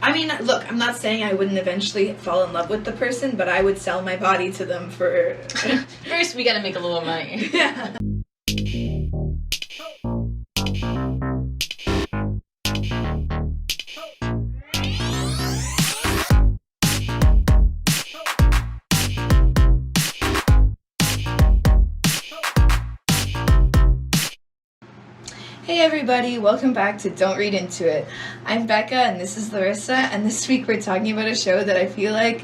I mean, look, I'm not saying I wouldn't eventually fall in love with the person, but I would sell my body to them for... First, we gotta make a little money. Yeah. Hey everybody, welcome back to Don't Read Into It. I'm Becca and this is Larissa, and this week we're talking about a show that I feel like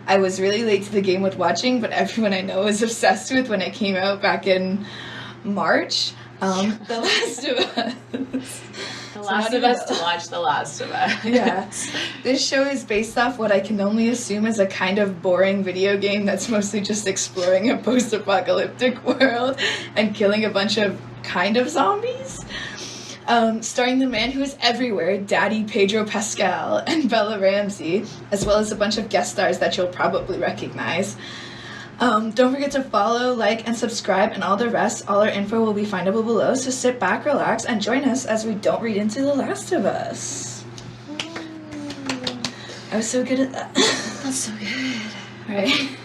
I was really late to the game with watching, but everyone I know is obsessed with when it came out back in March. The Last of Us. The Last of Us to watch The Last of Us. Yeah. This show is based off what I can only assume is a kind of boring video game that's mostly just exploring a post-apocalyptic world and killing a bunch of kind of zombies. Starring the man who is everywhere, Daddy Pedro Pascal and Bella Ramsey, as well as a bunch of guest stars that you'll probably recognize. Don't forget to follow, like, and subscribe, and all the rest. All our info will be findable below, so sit back, relax, and join us as we don't read into The Last of Us. I was so good at that. That's so good. Right.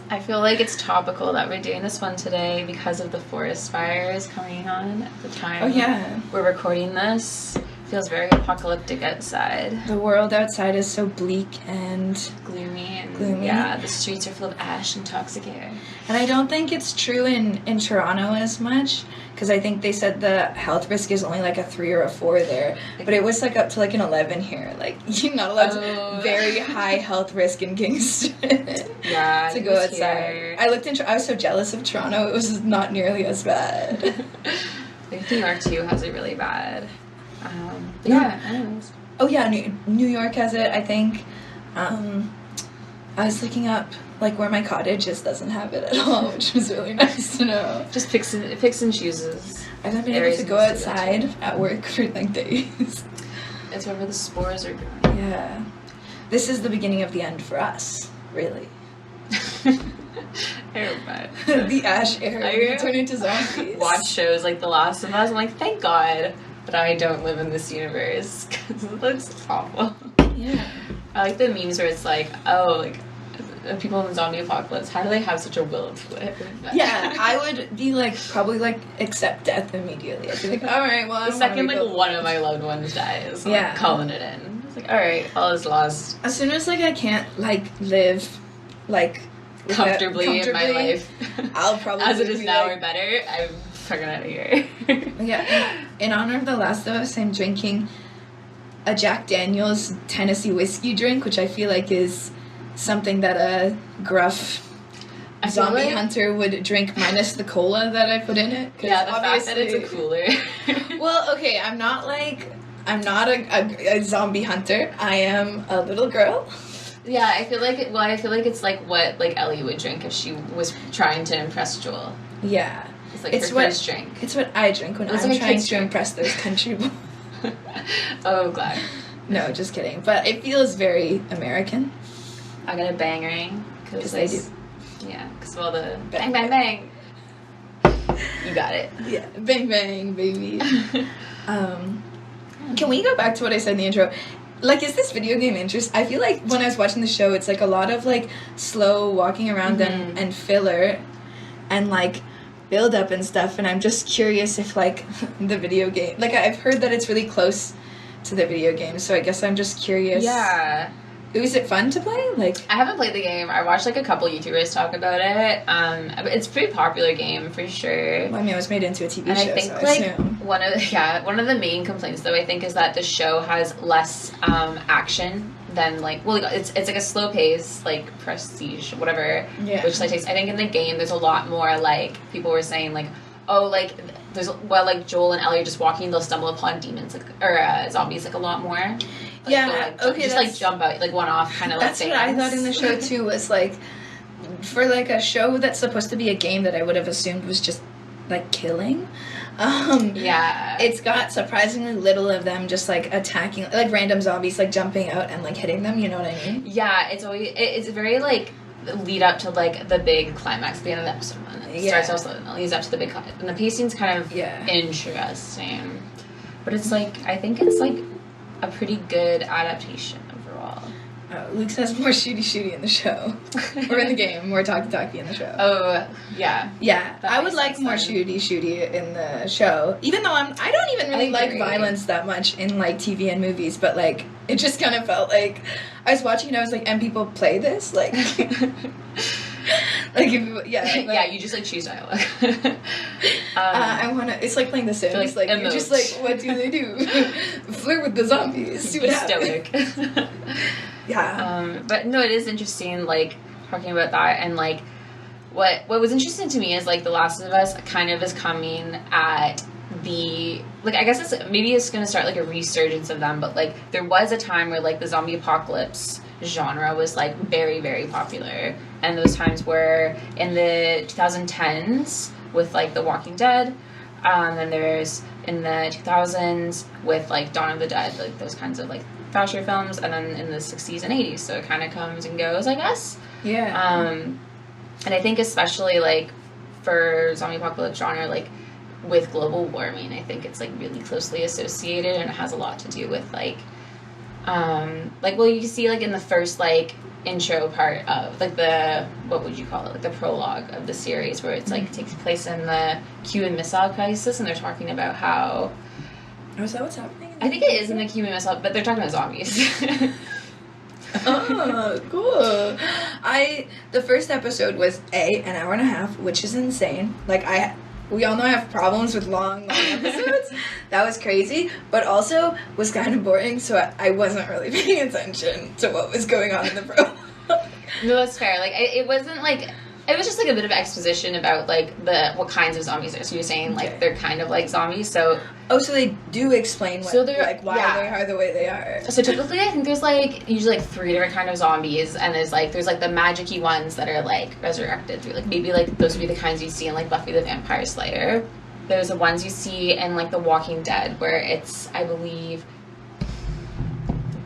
I feel like it's topical that we're doing this one today because of the forest fires coming on at the time. Oh, yeah. We're recording this. Feels very apocalyptic outside. The world outside is so bleak and gloomy. Yeah, the streets are full of ash and toxic air. And I don't think it's true in Toronto as much, because I think they said the health risk is only like a 3 or a 4 there, but it was like up to like an 11 here. Like, you're not allowed to, very high health risk in Kingston. Yeah, to go outside. Here. I was so jealous of Toronto. It was not nearly as bad. I think New York too has it really bad. Yeah, anyways. Oh yeah, New York has it, I think. I was looking up, like, where my cottage is doesn't have it at all, which was really nice to know. Just picks and chooses. I haven't been able to go outside at work for, like, days. It's wherever the spores are growing. Yeah. This is the beginning of the end for us, really. The ash era. We turn into zombies. Watch shows like The Last of Us. I'm like, thank God that I don't live in this universe, because it looks awful. Yeah. I like the memes where it's like, oh, like, people in the zombie apocalypse, how do they have such a will to live? Yeah, I would be like, probably like, accept death immediately. I'd be like, alright, well, the second like one of my loved ones dies, I'm like, calling it in. It's like, alright, all is lost. As soon as like I can't like live like comfortably in my life, I'll probably as it is now or better, I'm fucking out of here. Yeah, in honor of The Last of Us, I'm drinking a Jack Daniel's Tennessee whiskey drink, which I feel like is something that a gruff zombie hunter would drink minus the cola that I put in it. Yeah, the fact that it's a cooler. Well, okay, I'm not a zombie hunter. I am a little girl. Yeah, I feel like it's like what like Ellie would drink if she was trying to impress Joel. Yeah. It's her first drink. It's what I drink when I'm trying to impress those country boys. Oh, glad. No, just kidding. But it feels very American. I got a bang ring. Because I do. Yeah, because of all the bang, bang, bang. You got it. Yeah, bang, bang, baby. Can we go back to what I said in the intro? Like, is this video game interest? I feel like when I was watching the show, it's like a lot of like slow walking around and filler and like build up and stuff, and I'm just curious if like the video game, like I've heard that it's really close to the video game, so I guess I'm just curious. Yeah. Is it fun to play? Like, I haven't played the game. I watched like a couple YouTubers talk about it. It's a pretty popular game for sure. Well, I mean, it was made into a TV and show. I think so like one of the main complaints though I think is that the show has less action than like it's like a slow pace like prestige whatever. Yeah. Which like takes, I think in the game there's a lot more like people were saying like like Joel and Ellie are just walking, they'll stumble upon demons or zombies like a lot more. Like, yeah, okay. Just like jump out, like one off kind of like things. That's what I thought in the show too, was like, for like a show that's supposed to be a game that I would have assumed was just like killing. Yeah. It's got surprisingly little of them just like attacking, like random zombies like jumping out and like hitting them, you know what I mean? Yeah, it's very like lead up to like the big climax at the end of the episode one. It starts off slow and it leads up to the big climax. And the pacing's kind of interesting. But it's like, I think it's like a pretty good adaptation of Luke says more shooty in the show. Or in the game, more talkie in the show. Oh, yeah. Yeah, That I would makes like more sense shooty in the show. Even though I don't even really like violence that much in, like, TV and movies, but, like, it just kind of felt like I was watching and I was like, and people play this? Like, like, if, yeah. Like, yeah, you just, like, choose dialogue. It's like playing The Sims. Like you're just like, what do they do? Flirt with the zombies. See what happens. Stoic. Yeah. But no, it is interesting, like, talking about that, and, like, what was interesting to me is, like, The Last of Us kind of is coming at the, like, I guess maybe it's going to start, like, a resurgence of them, but, like, there was a time where, like, the zombie apocalypse genre was, like, very, very popular, and those times were in the 2010s with, like, The Walking Dead, then there's in the 2000s with, like, Dawn of the Dead, like, those kinds of, like, slasher films, and then in the 60s and 80s, so it kind of comes and goes, I guess. Yeah. And I think especially, like, for zombie apocalypse genre, like, with global warming, I think it's, like, really closely associated, and it has a lot to do with, like, well, you see, like, in the first, like, intro part of, like, the, what would you call it, like, the prologue of the series, where it's, like, takes place in the Cuban Missile Crisis, and they're talking about how... Oh, is that what's happening? I think it is in the Cuban Missile, but they're talking about zombies. Oh, cool. The first episode was an hour and a half, which is insane. Like, we all know I have problems with long episodes. That was crazy, but also was kind of boring, so I wasn't really paying attention to what was going on in the prologue. No, that's fair. Like, it wasn't, like... It was just, like, a bit of exposition about, like, what kinds of zombies are. So you're saying, like, they're kind of like zombies, so... Oh, so they do explain why they are the way they are. So typically, I think there's, like, usually, like, 3 different kind of zombies, and there's, like, the magic-y ones that are, like, resurrected through, like, maybe, like, those would be the kinds you see in, like, Buffy the Vampire Slayer. There's the ones you see in, like, The Walking Dead, where it's, I believe...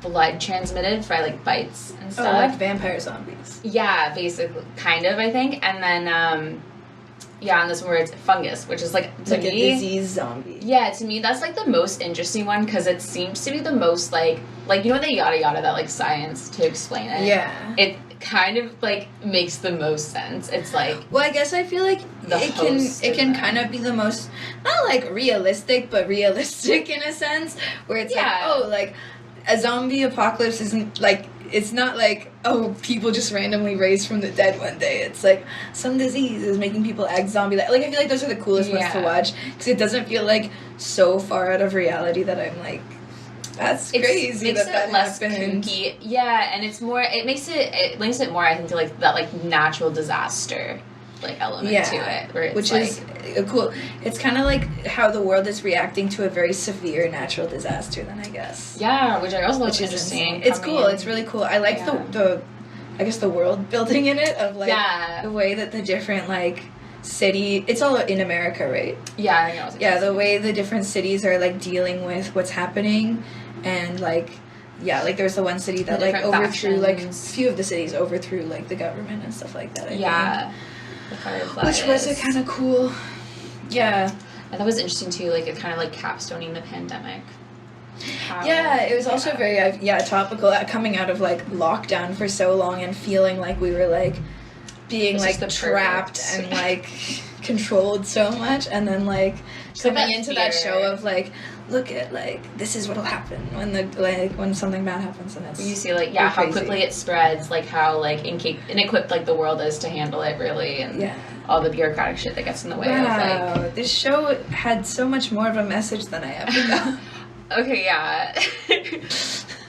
blood transmitted by, like, bites and stuff. Oh, like vampire zombies. Yeah, basically, kind of, I think. And then, and this one where it's fungus, which is, like, to me... a disease zombie. Yeah, to me, that's, like, the most interesting one, because it seems to be the most, like, you know, the yada yada, that, like, science to explain it? Yeah. It kind of, like, makes the most sense. It's, like... Well, I guess I feel like it can kind of be the most, not, like, realistic, but realistic in a sense, where it's like, oh, like... A zombie apocalypse isn't, like, it's not like, oh, people just randomly raised from the dead one day. It's like, some disease is making people act zombie-like. Like, I feel like those are the coolest ones to watch, because it doesn't feel, like, so far out of reality that I'm like, that's crazy that less happened. Kooky. Yeah, and it's more, it links it more, I think, to, like, that, like, natural disaster, like, element to it, where it's, which like, is cool. It's kind of like how the world is reacting to a very severe natural disaster, then, I guess. Yeah, which I also think is interesting. It's cool. It's really cool. I like the I guess the world building in it, of, like, the way that the different, like, city, it's all in America, right? Yeah, I think that was Yeah, the way the different cities are, like, dealing with what's happening, and, like, yeah, like, there's the one city that, like, overthrew, like, a few of the cities overthrew, like, the government and stuff like that, I think. Which was kind of cool. Yeah. And that was interesting, too, like, it kind of, like, capstoning the pandemic. It was also very, topical, coming out of, like, lockdown for so long and feeling like we were, like, being, like, trapped and, like, controlled so much, and then, like, coming into that show of, like, look at, like, this is what'll happen when something bad happens, and it's... You see, like, how quickly it spreads, like, how, like, inequipped, like, the world is to handle it, really, and all the bureaucratic shit that gets in the way of, like... This show had so much more of a message than I ever got. Okay, yeah.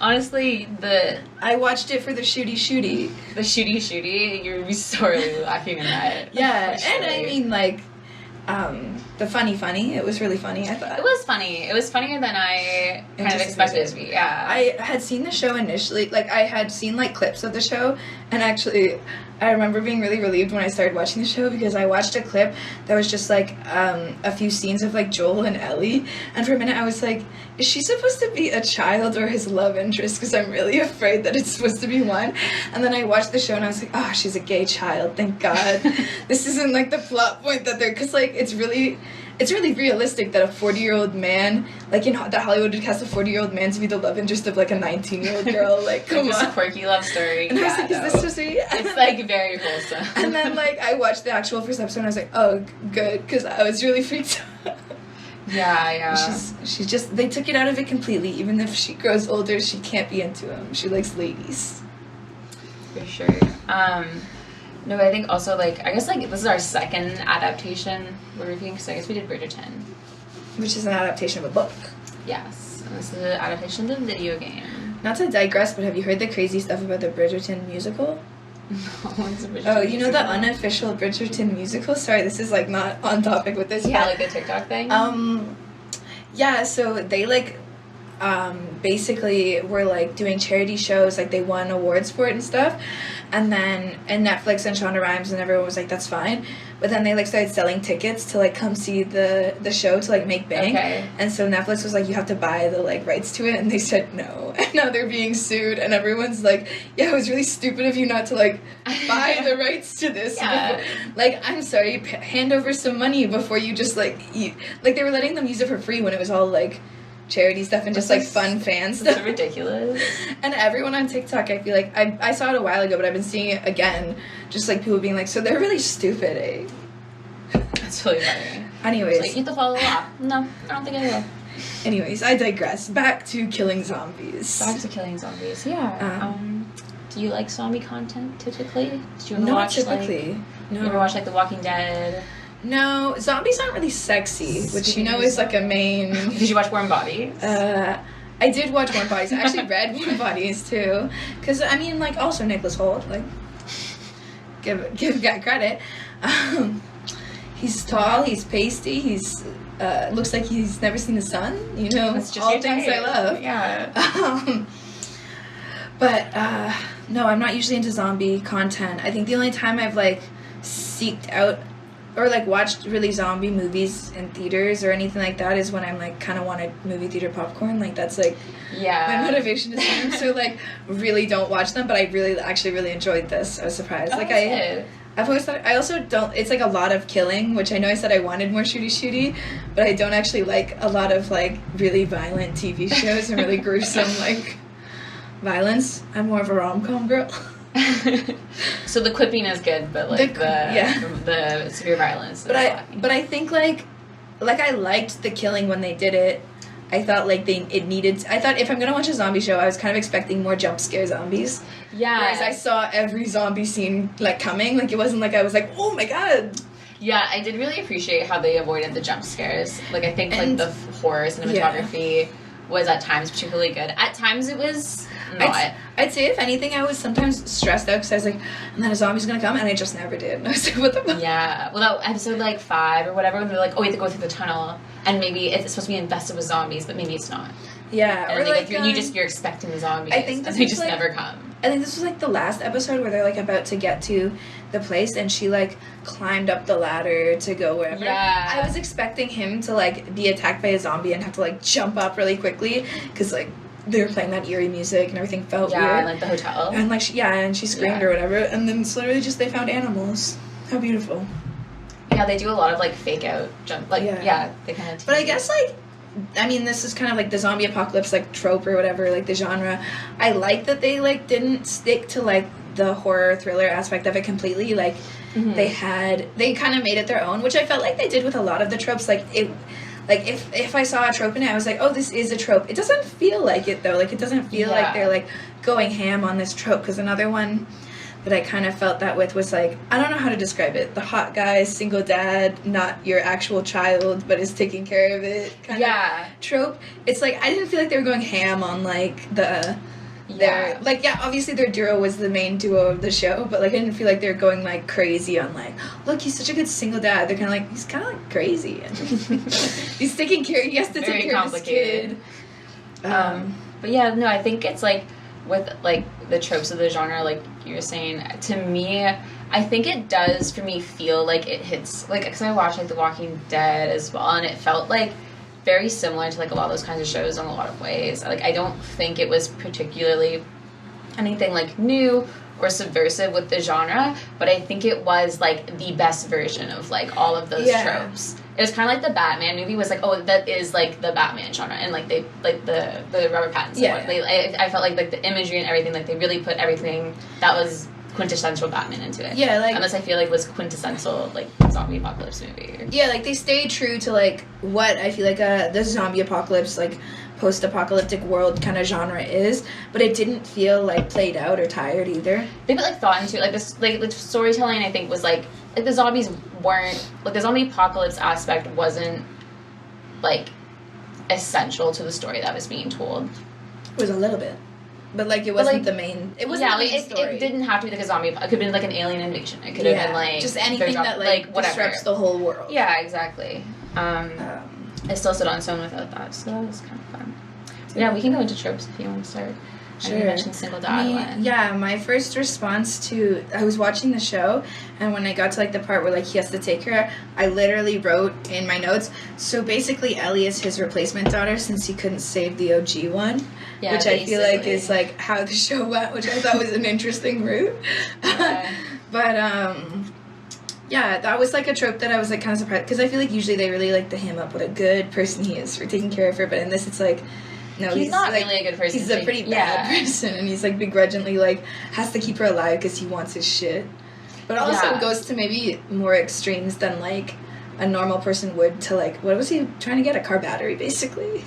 Honestly, I watched it for the shooty. The shooty, you're sorely lacking in that. Yeah, and I mean, like, the funny, it was really funny, I thought. It was funny. It was funnier than I kind of expected it to be, yeah. I had seen the show initially, like, I had seen, like, clips of the show, and actually, I remember being really relieved when I started watching the show, because I watched a clip that was just, like, a few scenes of, like, Joel and Ellie, and for a minute I was like, is she supposed to be a child or his love interest? Because I'm really afraid that it's supposed to be one. And then I watched the show and I was like, oh, she's a gay child, thank God. This isn't, like, the plot point that they're, because, like, it's really, it's really realistic that a 40-year-old man, like that Hollywood would cast a 40-year-old man to be the love interest of like a 19-year-old girl. Like, come just on. a quirky love story. And I was like, is this so sweet? It's like very wholesome. And then like I watched the actual first episode and I was like, oh, good, because I was really freaked out. Yeah. She's just, they took it out of it completely. Even if she grows older, she can't be into him. She likes ladies. For sure. No, I think also, like, I guess, like, this is our second adaptation we're reviewing, because I guess we did Bridgerton. Which is an adaptation of a book. Yes. And this is an adaptation of the video game. Not to digress, but have you heard the crazy stuff about the Bridgerton musical? No, what's the Bridgerton Oh, you know musical? the unofficial Bridgerton musical? Sorry, this is, like, not on topic with this. Yeah, but, like the TikTok thing? Yeah, so they, like, basically were, like, doing charity shows, like, they won awards for it and stuff, and Netflix and Shonda Rhimes and everyone was like, that's fine, but then they, like, started selling tickets to, like, come see the show to, like, make bank, and so Netflix was like, you have to buy the, like, rights to it, and they said no, and now they're being sued, and everyone's like, yeah, it was really stupid of you not to, like, buy the rights to this, before. Like, I'm sorry, hand over some money before you just, like, like, they were letting them use it for free when it was all, like, charity stuff and just like fun fan stuff. It's ridiculous. And everyone on TikTok, I feel like I saw it a while ago, but I've been seeing it again. Just like people being like, so they're really stupid, eh? That's really funny. Anyways, like, you have to follow the law. No, I don't think I will. Anyways, I digress. Back to killing zombies. Back to killing zombies. Yeah. Do you like zombie content typically? Do you ever Not watch typically. Like, no. You ever watch like The Walking Dead? No, zombies aren't really sexy, which you know is like a main. Did you watch Warm Bodies? I did watch Warm Bodies. I actually read Warm Bodies too, because I mean, like, also Nicholas Hoult, like, give guy credit. He's tall, he's pasty, he's looks like he's never seen the sun. You know, That's just all things I love. Yeah. But no, I'm not usually into zombie content. I think the only time I've like seeked out or like watched really zombie movies in theaters or anything like that is when I'm like kind of wanted movie theater popcorn. Like that's like my motivation to see them. So like really don't watch them, but I really enjoyed this. I was surprised. Like I've always thought, I also don't, it's like a lot of killing, which I know I said I wanted more shooty, but I don't actually like a lot of like really violent TV shows and really gruesome like violence. I'm more of a rom-com girl. So the quipping is good, but like the severe violence. But I think like I liked the killing when they did it. I thought like I thought if I'm gonna watch a zombie show, I was kind of expecting more jump scare zombies. Yeah. Whereas I saw every zombie scene like coming. Like it wasn't like I was like, oh my god. Yeah, I did really appreciate how they avoided the jump scares. Like I think like the horror cinematography was at times particularly good. At times it was not. I'd say if anything, I was sometimes stressed out because I was like, and then a zombie's gonna come, and I just never did. And I was like, what the fuck? Yeah. Well, that episode like 5 or whatever, when they're like, oh, we have to go through the tunnel, and maybe it's supposed to be infested with zombies, but maybe it's not. Yeah. And or like you're expecting the zombies, I think and they just never come. I think this was like the last episode where they're like about to get to the place, and she like climbed up the ladder to go wherever. Yeah. I was expecting him to like be attacked by a zombie and have to like jump up really quickly because like they were playing that eerie music and everything felt weird. Yeah, like the hotel. And like and she screamed or whatever, and then it's literally just they found animals. How beautiful. Yeah, they do a lot of like fake out jump. Like they kind of. But I guess like. I mean, this is kind of like the zombie apocalypse, like, trope or whatever, like, the genre. I like that they, like, didn't stick to, like, the horror thriller aspect of it completely. Like, they kind of made it their own, which I felt like they did with a lot of the tropes. Like, if I saw a trope in it, I was like, oh, this is a trope. It doesn't feel like it, though. Like, it doesn't feel like they're, like, going ham on this trope. Because another one that I kind of felt that with was like, I don't know how to describe it. The hot guy, single dad, not your actual child, but is taking care of it kind of trope. It's like, I didn't feel like they were going ham on like obviously their duo was the main duo of the show, but like I didn't feel like they were going like crazy on like, look, he's such a good single dad. They're kind of like, he's kind of like crazy. And he's taking care, he has to take care of his kid. But yeah, no, I think it's like, with like the tropes of the genre, like you were saying, to me, I think it does for me feel like it hits, like, because I watched like The Walking Dead as well, and it felt like very similar to like a lot of those kinds of shows in a lot of ways. Like I don't think it was particularly anything like new or subversive with the genre, but I think it was like the best version of like all of those tropes. it was kind of like the Batman movie was like, oh, that is like the Batman genre, and like they like the Robert Pattinson one. I felt like the imagery and everything, like they really put everything that was quintessential Batman into it. Yeah, like, and this I feel like was quintessential like zombie apocalypse movie. Yeah, like they stayed true to like what I feel like the zombie apocalypse, like post-apocalyptic world kind of genre is, but it didn't feel like played out or tired either. They put like thought into it, like this, like the storytelling. I think was like the zombies weren't like the zombie apocalypse aspect wasn't like essential to the story that was being told. It was a little bit, but like it wasn't the main. It wasn't the main story. It didn't have to be like a zombie. It could have been like an alien invasion. It could have been like just anything that like disrupts the whole world. Yeah, exactly. I still stood on its own without that, so that was kind of fun. Yeah, we can go into tropes if you want to start. Sure. You mentioned single dad one. Yeah, my first response to... I was watching the show, and when I got to, like, the part where, like, he has to take her, I literally wrote in my notes, so basically Ellie is his replacement daughter since he couldn't save the OG one, yeah, which I feel like is, like, how the show went, which I thought was an interesting route. Yeah. But, yeah, that was, like, a trope that I was, like, kind of surprised, because I feel like usually they really, like, to ham up what a good person he is for taking care of her, but in this it's, like... No, he's not like, really a good person. He's a pretty bad person, and he's like begrudgingly like has to keep her alive because he wants his shit. But also goes to maybe more extremes than like a normal person would to like what was he trying to get, a car battery basically?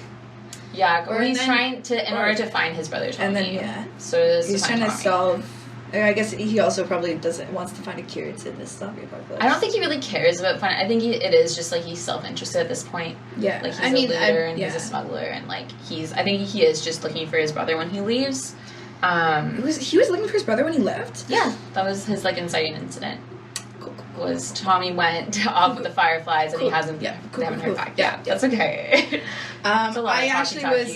Yeah, or he's trying to in order to find his brother's and Tommy. then so he's trying to solve. I guess he also probably wants to find a cure to this zombie apocalypse. I don't think he really cares about finding. I think it is just like he's self-interested at this point. Yeah, like he's a looter and he's a smuggler, and like I think he is just looking for his brother when he leaves. He was looking for his brother when he left? Yeah, that was his like inciting incident. Was Tommy went off with the fireflies and he hasn't. They haven't heard back. Yeah, that's okay. I actually was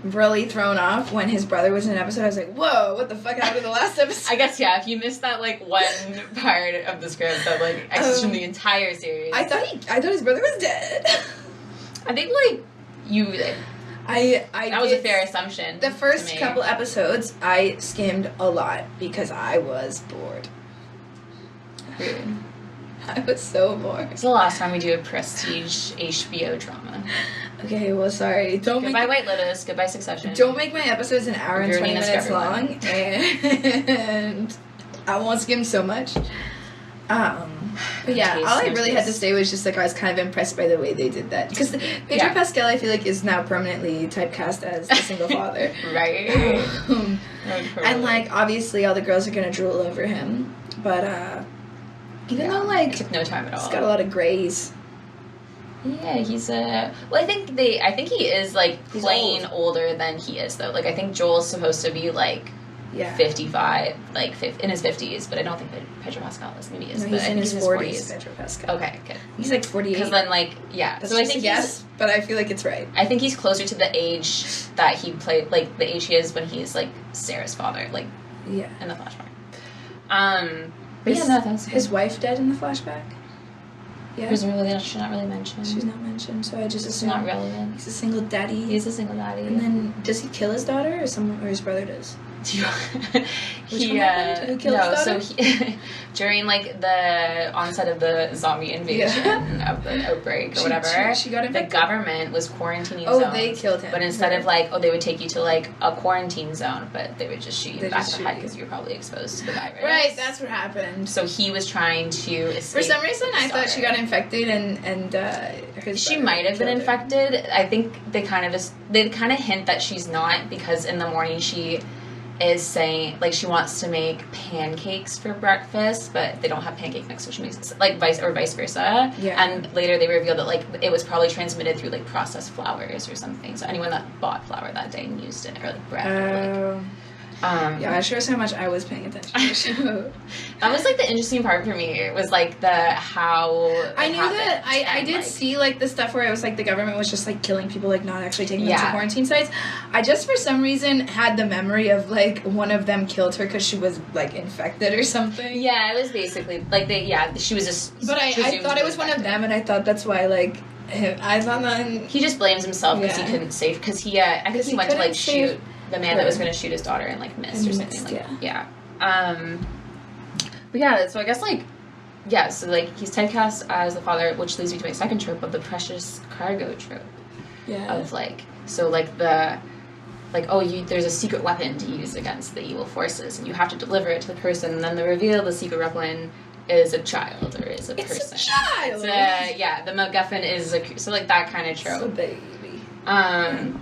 really thrown off when his brother was in an episode. I was like, "Whoa, what the fuck happened in the last episode?" I guess if you missed that like one part of the script that like exists from the entire series. I thought his brother was dead. I think like you. That was a fair assumption. The first couple episodes, I skimmed a lot because I was bored. I was so bored. It's the last time we do a prestige HBO drama. Okay, well, sorry. Goodbye White Lotus. Goodbye Succession. Don't make my episodes an hour and 20 minutes long, and I won't skim so much. But yeah, all I really had to say was just like I was kind of impressed by the way they did that, because Pedro Pascal I feel like is now permanently typecast as the single father, right? And like obviously all the girls are gonna drool over him, but even though like it took no time at all, he's got a lot of grays. Yeah, he's I think he is like playing older than he is though. Like I think Joel's supposed to be like 55, like in his 50s, but I don't think Pedro Pascal is. Maybe he is. No, he's in his 40s. Pedro Pascal. Okay, good. He's like 48. Because then, like, that's so I think yes, but I feel like it's right. I think he's closer to the age that he played, like the age he is when he's like Sarah's father, like in the flashback. But that was his wife dead in the flashback. Yeah. Presumably, she's not really mentioned. She's not mentioned, so I just assume not relevant. He's a single daddy. He's a single daddy. And then does he kill his daughter, or his brother does? Who killed his daughter? So during like the onset of the zombie invasion of the outbreak or whatever, she got infected. The government was quarantining zones. Oh, they killed him. But instead of like, they would take you to like a quarantine zone, but they would just shoot you back in the head because you're probably exposed to the virus. Right, that's what happened. So he was trying to escape. For some reason, I thought she got infected and she might have been infected. I think they kind of hint that she's not, because in the morning she is saying like she wants to make pancakes for breakfast, but they don't have pancake mix, so she makes like vice versa. Yeah. And later they revealed that like it was probably transmitted through like processed flours or something. So anyone that bought flour that day and used it, or like bread. Or, like, yeah, it shows how much I was paying attention to the show. That was like the interesting part for me. It was like how I knew that I did see like the stuff where it was like the government was just like killing people, like not actually taking them to quarantine sites. I just for some reason had the memory of like one of them killed her because she was like infected or something. Yeah, it was basically like she was just. But I thought it was one of them, and I thought that's why like. I thought that he just blames himself because he couldn't save, because I think he went to like shoot the man that was going to shoot his daughter and like missed or something. Like, yeah. But yeah, so I guess like yeah, so, like, he's typecast as the father, which leads me to my second trope of the precious cargo trope. Yeah. Of, like, so, like, there's a secret weapon to use against the evil forces, and you have to deliver it to the person, and then the reveal of the secret weapon is a child, or is a person. It's a child! The MacGuffin is so, like, that kind of trope. It's a baby. And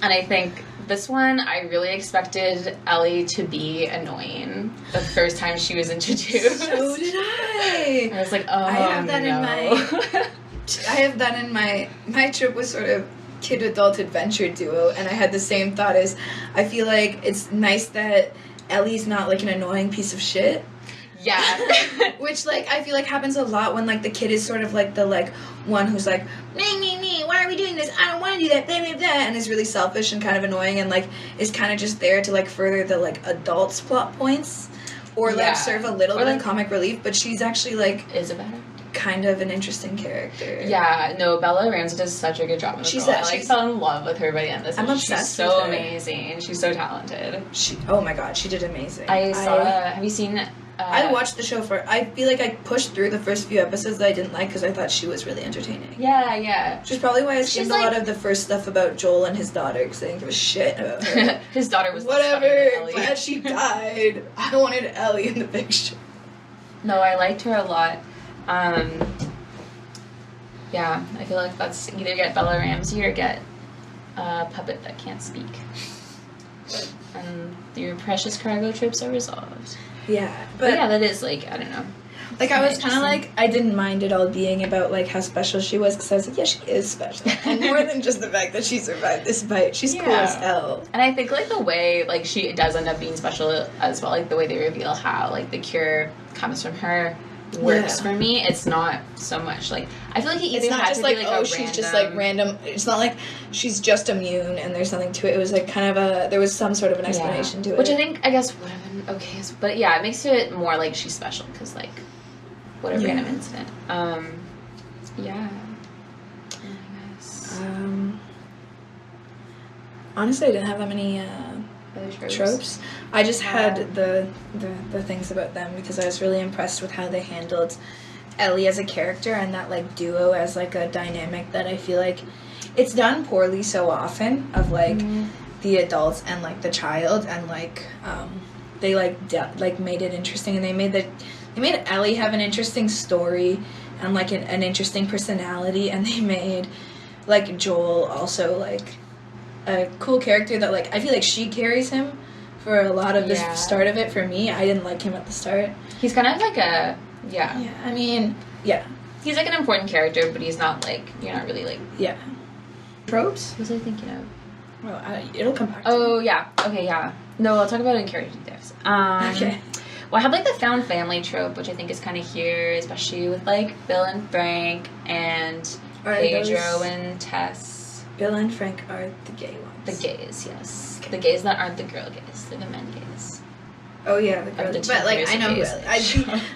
I think this one, I really expected Ellie to be annoying the first time she was introduced. So did I. I was like, oh, I have that no. in my trip was sort of kid-adult adventure duo, and I had the same thought as, I feel like it's nice that Ellie's not, like, an annoying piece of shit. Yeah. Which, like, I feel like happens a lot when, like, the kid is sort of, like, the, like, one who's like, me, why are we doing this? I don't want to do that, blah, blah, blah, and is really selfish and kind of annoying and, like, is kind of just there to, like, further the, like, adults' plot points or, like, serve a little bit of comic relief, but she's actually, like... Is it better? Kind of an interesting character. Yeah, no, Bella Ramsey does such a good job in this role. I fell in love with her by the end of this. I'm obsessed She's so amazing. She's so talented. Oh my god, she did amazing. Have you seen... I watched the show I feel like I pushed through the first few episodes that I didn't like because I thought she was really entertaining. Yeah. Which is probably why I skimmed a lot of the first stuff about Joel and his daughter because I didn't give a shit about her. His daughter was whatever. Glad she died. I wanted Ellie in the picture. No, I liked her a lot. Yeah, I feel like that's either get Bella Ramsey or get a puppet that can't speak. And your precious cargo trips are resolved. Yeah, but yeah, that is, like, I don't know. Like, I was kind of like, I didn't mind it all being about, like, how special she was, because I was like, yeah, she is special. And more than just the fact that she survived this bite, she's cool as hell. And I think, like, the way, like, she does end up being special as well, like, the way they reveal how, like, the cure comes from her works for me. It's not so much, like, I feel like it either had to be, like, oh, she's just, like, random. It's not like she's just immune and there's nothing to it. It was, like, kind of there was some sort of an explanation to it. Which I think, I guess, would have been okay. But, yeah, it makes it more like she's special, because, like, what a random incident. Honestly, I didn't have that many tropes. I just had the things about them because I was really impressed with how they handled Ellie as a character and that, like, duo as, like, a dynamic that I feel like it's done poorly so often of, like, the adults and, like, the child, and, like, they, like, made it interesting, and they made Ellie have an interesting story and, like, an interesting personality, and they made, like, Joel also, like, a cool character that, like, I feel like she carries him for a lot of the start of it. For me, I didn't like him at the start. He's kind of like a he's like an important character, but he's not, like, you're not really, like, tropes. What was I thinking of? Well, it'll come back. No, I'll talk about it in character depths. Okay. Well, I have, like, the found family trope, which I think is kind of here, especially with, like, Bill and Frank and Pedro and Tess. Bill and Frank are the gay ones. The gays, yes. Okay. The gays that aren't the girl gays. They're the men gays. Oh, yeah, the girl gays. But, like, I know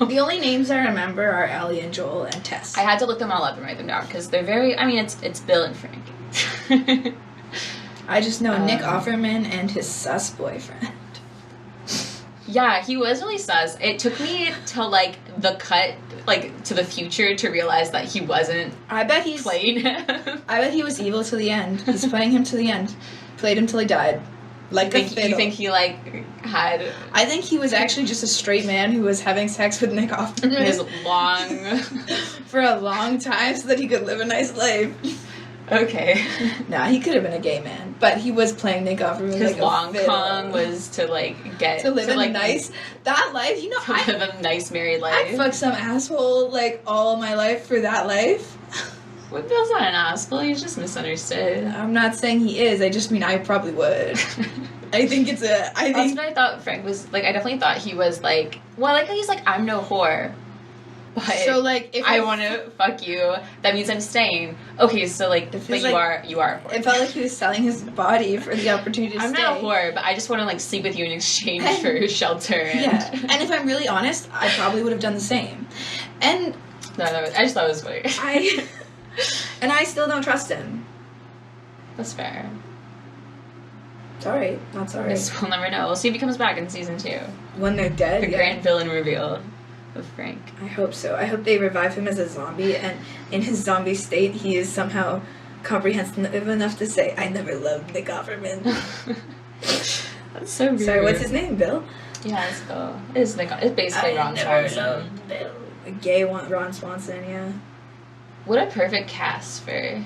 the only names I remember are Ellie and Joel and Tess. I had to look them all up and write them down, because they're very... I mean, it's Bill and Frank. I just know Nick Offerman and his sus boyfriend. Yeah, he was really sus. It took me to, like, the cut, like, to the future to realize that he wasn't playing him. I bet he was evil to the end. He's playing him to the end. Played him till he died. Like, you think he, like, had... I think he was actually just a straight man who was having sex with Nick Offerman. For a long time so that he could live a nice life. Okay. Nah, he could have been a gay man, but he was playing Nick Offerman. His long con was to, like, live a nice that life. You know, live a nice married life. I fucked some asshole, like, all my life for that life. Well, Bill's not an asshole. He's just misunderstood. I'm not saying he is. I just mean I probably would. I think it's That's what I thought Frank was like. I definitely thought he was like. Well, I like how he's like, I'm no whore. But so, like, if I want to fuck you, that means I'm staying. Okay, so, like, but you are a whore. It felt like he was selling his body for the opportunity to stay. I'm not a whore, but I just want to, like, sleep with you in exchange for shelter. And and if I'm really honest, I probably would have done the same. And I just thought it was funny. I still don't trust him. That's fair. Sorry, not sorry. We'll never know. We'll see if he comes back in season 2. When they're dead. The grand villain reveal. with Frank. I hope so. I hope they revive him as a zombie, and in his zombie state, he is somehow comprehensive enough to say, "I never loved the government." That's so weird. Sorry, what's his name? Bill? Yeah, it's Bill. It's basically Ron Swanson. Bill. A gay one, Ron Swanson, yeah. What a perfect cast for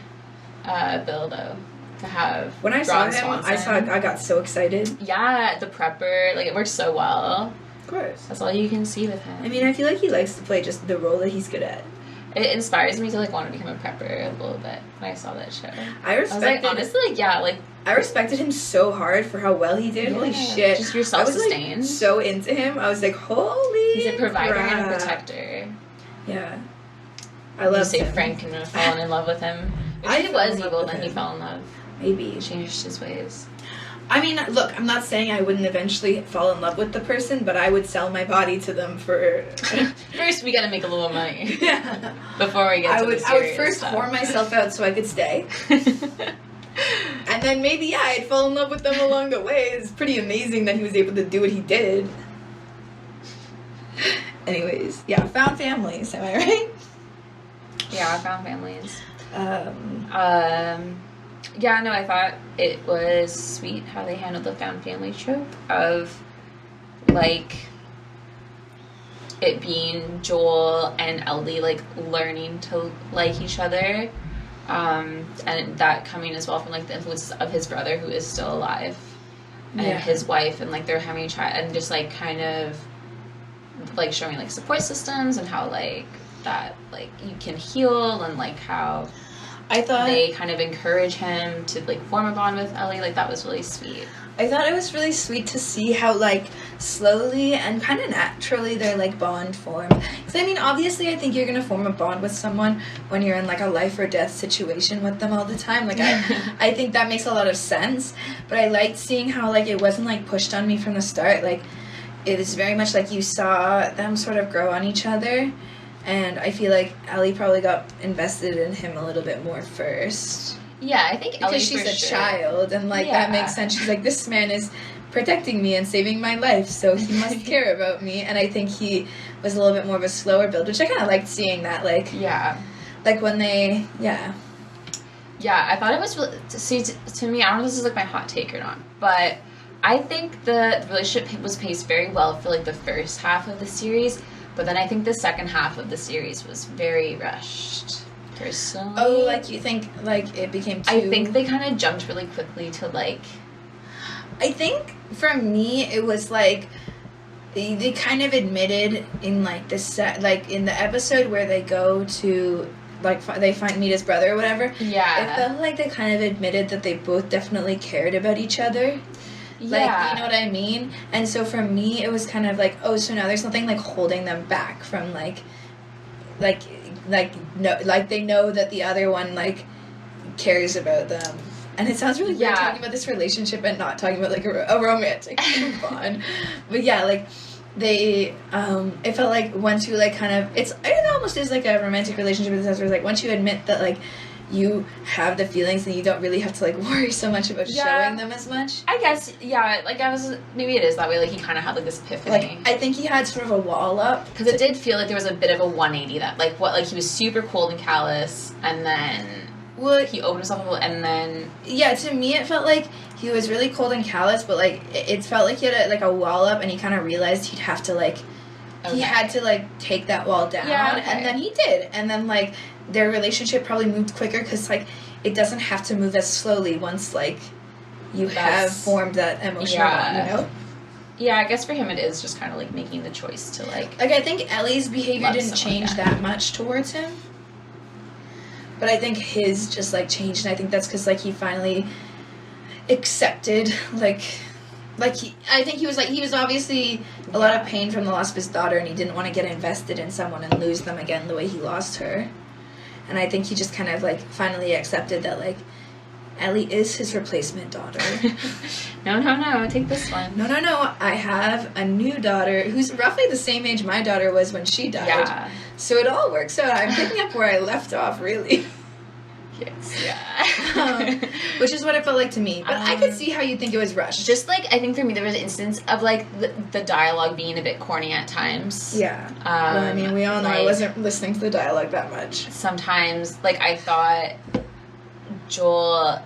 Bill, though, to have. When I saw him, I got so excited. Yeah, the prepper, like, it works so well. Of course. That's all you can see with him. I mean, I feel like he likes to play just the role that he's good at. It inspires me to, like, want to become a prepper a little bit when I saw that show. I was like, honestly, like, yeah, like... I respected him so hard for how well he did. Yeah, holy shit. Just your self-sustained. I was, like, so into him. I was like, holy He's a provider crap. and a protector. Yeah. I love him. Frank can have fallen in love with him. Maybe he was evil, then he fell in love. Maybe. He changed his ways. I mean, look, I'm not saying I wouldn't eventually fall in love with the person, but I would sell my body to them for... First, we gotta make a little money. Yeah. Before we get to the serious I would first stuff. whore myself out so I could stay. And then maybe, yeah, I'd fall in love with them along the way. It's pretty amazing that he was able to do what he did. Anyways, yeah, found families, am I right? Yeah, I found families. Yeah, no, I thought it was sweet how they handled the found family trope of, like, it being Joel and Ellie, like, learning to like each other, and that coming as well from, like, the influences of his brother who is still alive, and his wife, and, like, they're having a child, and just, like, kind of, like, showing, like, support systems and how, like, that, like, you can heal, and, like, how... I thought they kind of encourage him to, like, form a bond with Ellie. Like, that was really sweet. I thought it was really sweet to see how, like, slowly and kind of naturally their, like, bond formed. Because, I mean, obviously I think you're going to form a bond with someone when you're in, like, a life or death situation with them all the time. Like, I think that makes a lot of sense. But I liked seeing how, like, it wasn't, like, pushed on me from the start. Like, it was very much like you saw them sort of grow on each other. And I feel like Ellie probably got invested in him a little bit more first. Yeah, I think Ellie, because she's a child, and, like, that makes sense. She's like, this man is protecting me and saving my life, so he must care about me. And I think he was a little bit more of a slower build, which I kind of liked seeing that, like... Yeah. Like, when they... Yeah. Yeah, I thought it was really... See, to me, I don't know if this is, like, my hot take or not, but I think the relationship was paced very well for, like, the first half of the series. But then I think the second half of the series was very rushed, personally. Oh, like, you think, like, it became too... I think they kind of jumped really quickly to, like... I think, for me, it was, like, they kind of admitted in, like, in the episode where they go to, like, they meet his brother or whatever. Yeah. It felt like they kind of admitted that they both definitely cared about each other. Like, yeah. You know what I mean? And so for me, it was kind of like, oh, so now there's nothing, like, holding them back from, no, like, they know that the other one, like, cares about them. And it sounds really weird talking about this relationship and not talking about, like, a romantic bond. But yeah, like, they, it felt like once you, like, kind of, it almost is like a romantic relationship in the sense where it's like, once you admit that, like, you have the feelings and you don't really have to, like, worry so much about showing them as much. I guess, yeah, like, maybe it is that way, like, he kind of had, like, this epiphany. Like, I think he had sort of a wall up. Because it did feel like there was a bit of a 180 that, like, he was super cold and callous, and then he opened himself up, and then... Yeah, to me it felt like he was really cold and callous, but, like, it felt like he had, like, a wall up, and he kind of realized he'd have to, like... Okay. He had to, like, take that wall down, and then he did. And then, like, their relationship probably moved quicker because, like, it doesn't have to move as slowly once, like, you have formed that emotional bond, you know? Yeah, I guess for him it is just kind of, like, making the choice to, like... Like, I think Ellie's behavior didn't change that much towards him. But I think his just, like, changed, and I think that's because, like, he finally accepted, I think he was obviously a lot of pain from the loss of his daughter, and he didn't want to get invested in someone and lose them again the way he lost her. And I think he just kind of, like, finally accepted that, like, Ellie is his replacement daughter. No, take this one. No, I have a new daughter who's roughly the same age my daughter was when she died. Yeah. So it all works out. I'm picking up where I left off, really. Yes, yeah. Which is what it felt like to me. But I could see how you think it was rushed. Just, like, I think for me there was an instance of, like, the dialogue being a bit corny at times. Yeah. Well, I mean, we all know, like, I wasn't listening to the dialogue that much. Sometimes, like, I thought Joel,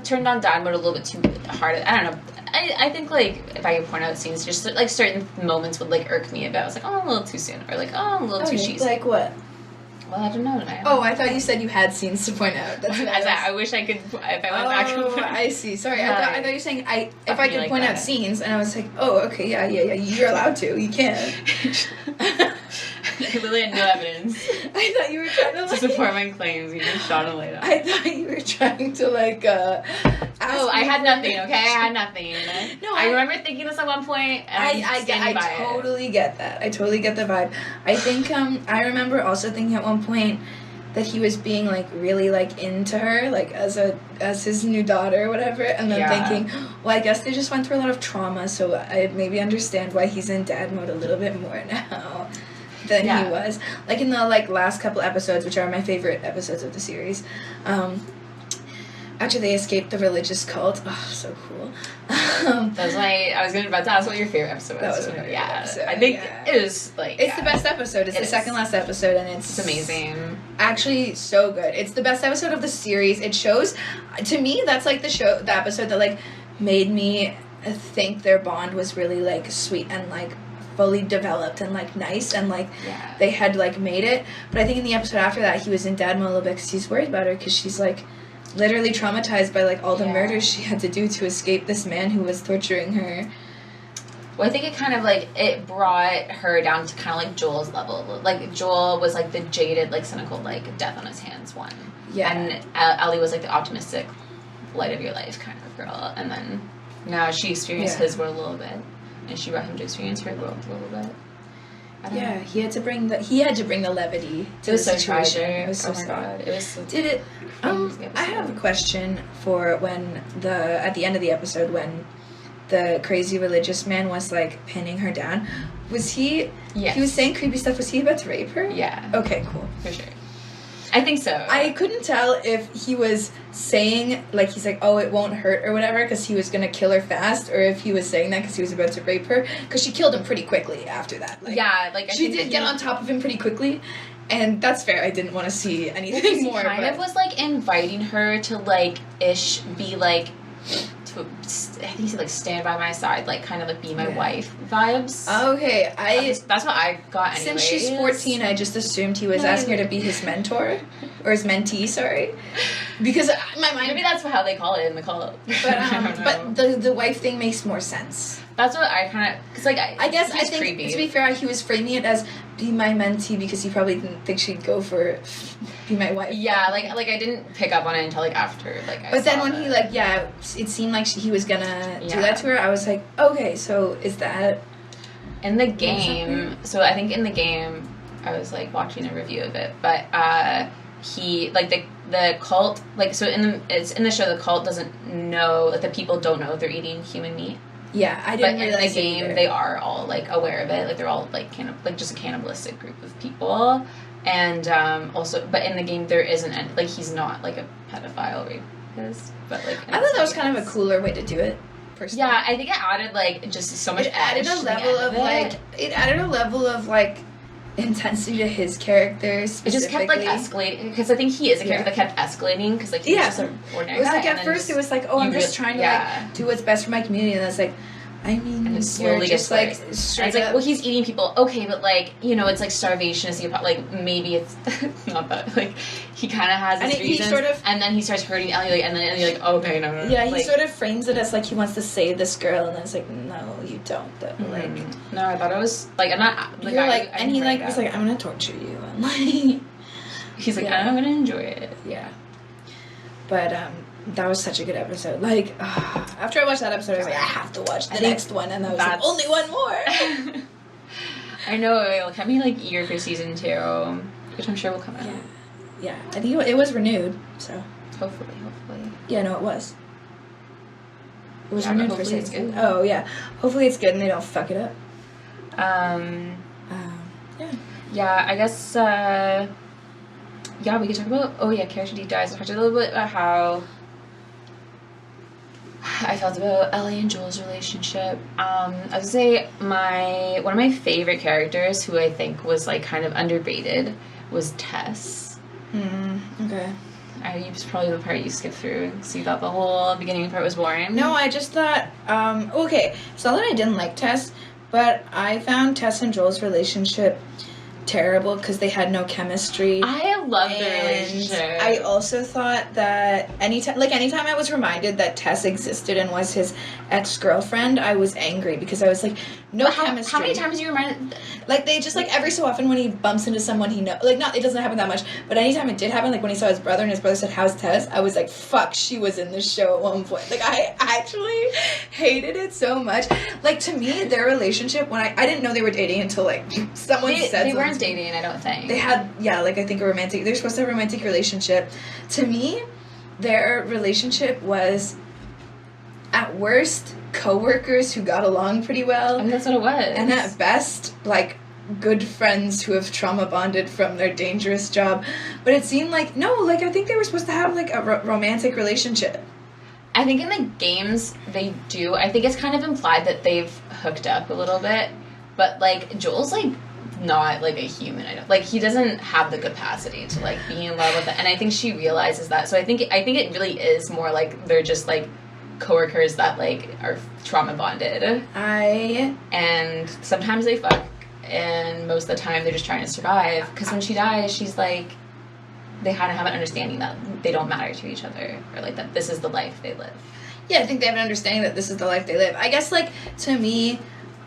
turned on dad mode a little bit too hard. I don't know. I think, like, if I could point out scenes, just, like, certain moments would, like, irk me a bit. I was like, oh, a little too soon. Or, like, oh, a little too cheesy. Like what? Well, I don't know. I thought you said you had scenes to point out. That's what I wish I could, if I went back and Oh, I see. Sorry, I thought you were saying if I could point out scenes, and I was like, oh, okay, yeah, you're allowed to. You can. I literally had no evidence. I thought you were trying to, like... to support my claims. You just shot him later. I thought you were trying to, like, I had nothing, okay? I had nothing. No, I remember thinking this at one point, and I totally get that. I totally get the vibe. I think, I remember also thinking at one point that he was being, like, really, like, into her, like, as his new daughter or whatever, and then thinking, well, I guess they just went through a lot of trauma, so I maybe understand why he's in dad mode a little bit more now than he was. Like, in the, like, last couple episodes, which are my favorite episodes of the series, after they escaped the religious cult. Oh, so cool. That's why I was about to ask what your favorite episode was. That was my favorite episode. I think it was, like... It's the best episode. It's the second last episode, and it's amazing. Actually, so good. It's the best episode of the series. It shows... To me, that's, like, the episode that, like, made me think their bond was really, like, sweet and, like, fully developed and, like, nice, and, like, they had, like, made it. But I think in the episode after that, he was in dad mode a little bit because he's worried about her, because she's, like, literally traumatized by, like, all the murders she had to do to escape this man who was torturing her. Well, I think it kind of, like, it brought her down to kind of, like, Joel's level. Like, Joel was, like, the jaded, like, cynical, like, death on his hands one. Yeah. And Ellie was, like, the optimistic, light of your life kind of girl. And then now she experienced his world a little bit. And she brought him to experience her world a little bit. Yeah, he had to bring the levity to the situation. It was so sad. It was so... Did it... I have a question for at the end of the episode, when the crazy religious man was, like, pinning her down. Was he... Yes. He was saying creepy stuff. Was he about to rape her? Yeah. Okay, cool. For sure. I think so. I couldn't tell if he was saying, like, he's like, oh, it won't hurt or whatever, because he was going to kill her fast, or if he was saying that because he was about to rape her, because she killed him pretty quickly after that. Like, she did get on top of him pretty quickly, and that's fair. I didn't want to see anything more. He kind of was, like, inviting her to, like, be, like, I think he said, like, stand by my side, like, kind of, like, be my wife vibes. Okay, that's what I got anyways. Since she's 14, I just assumed he was asking her to be his mentor, or his mentee, sorry. Because my mind... Maybe that's how they call it in the cult. But the wife thing makes more sense. That's what I kind of... Because, like, I think, creepy. To be fair, he was framing it as, be my mentee, because he probably didn't think she'd go for be my wife. Yeah, like I didn't pick up on it until, like, after, like, I But then when that. he, like, it seemed like he was gonna do that to her. I was like, okay, so is that... In the game... So I think in the game, I was, like, watching a review of it, but, he, like, the cult, like, so it's in the show, the cult doesn't know, like, the people don't know if they're eating human meat. Yeah, I didn't realize. But in the game, they are all, like, aware of it. Like, they're all, like, just a cannibalistic group of people. And, also, but in the game, there isn't any, like, he's not, like, a pedophile rapist. But, like, I thought that was kind of a cooler way to do it. Personally. Yeah, I think it added, like, just so much. It added a level of, like, intensity to his character. It just kept, like, escalating, because I think he is a character that kept escalating, because, like, he was just an ordinary guy. It was like, at first, it was like, oh, I'm just trying to, like, do what's best for my community, and it's like, I mean, and it slowly just, like, straight it's like, well, he's eating people, okay, but, like, you know, it's, like, starvation, like, maybe it's not that, like, he kind of has his reasons, and then he starts hurting Ellie, like, and then Ellie's like, okay, no. Yeah, he like, sort of frames it as, like, he wants to save this girl, and then it's like, no, you don't, though, like... No, I thought it was, like, I'm not, like, and he, like, was like, I'm gonna torture you, and, like... He's like, I'm gonna enjoy it. Yeah. But, that was such a good episode. Like, after I watched that episode, I was like, I have to watch the next one, and I was like, only one more! I know, it'll keep me, like, eager for season 2, which I'm sure will come out. Yeah, I think it was renewed, so... Hopefully. Yeah, no, it was. It was renewed for season 2. Oh, yeah. Hopefully it's good and they don't fuck it up. Yeah, I guess, yeah, we could talk about, character deep dives. I talked a little bit about how I felt about Ellie and Joel's relationship. I would say one of my favorite characters, who I think was, like, kind of underrated, was Tess. Okay. It's probably the part you skipped through, so you thought the whole beginning part was boring. No, I just thought, okay, it's not that I didn't like Tess, but I found Tess and Joel's relationship terrible because they had no chemistry. I love the relationship. I also thought that anytime I was reminded that Tess existed and was his ex-girlfriend, I was angry because I was like, chemistry. How many times do you remind? Like, they just, like, every so often when he bumps into someone he knows, like, it doesn't happen that much, but anytime it did happen, like, when he saw his brother and his brother said, how's Tess? I was like, fuck, she was in this show at one point. Like, I actually hated it so much. Like, to me, their relationship, when I didn't know they were dating until, like, someone said they weren't dating, I don't think. They had, I think they're supposed to have a romantic relationship. To me, their relationship was, at worst, co-workers who got along pretty well. I mean, that's what it was. And at best, like, good friends who have trauma bonded from their dangerous job. But it seemed like, I think they were supposed to have, like, a romantic relationship. I think in the games they do. I think it's kind of implied that they've hooked up a little bit. But, like, Joel's, like, not, like, a human. Like, he doesn't have the capacity to, like, be in love with it. And I think she realizes that. So I think it really is more like they're just, like, coworkers that, like, are trauma bonded. And sometimes they fuck, and most of the time they're just trying to survive. Because when she dies, she's like, they kind of have an understanding that they don't matter to each other, or, like, that this is the life they live. Yeah, I think they have an understanding that this is the life they live. I guess, like, to me,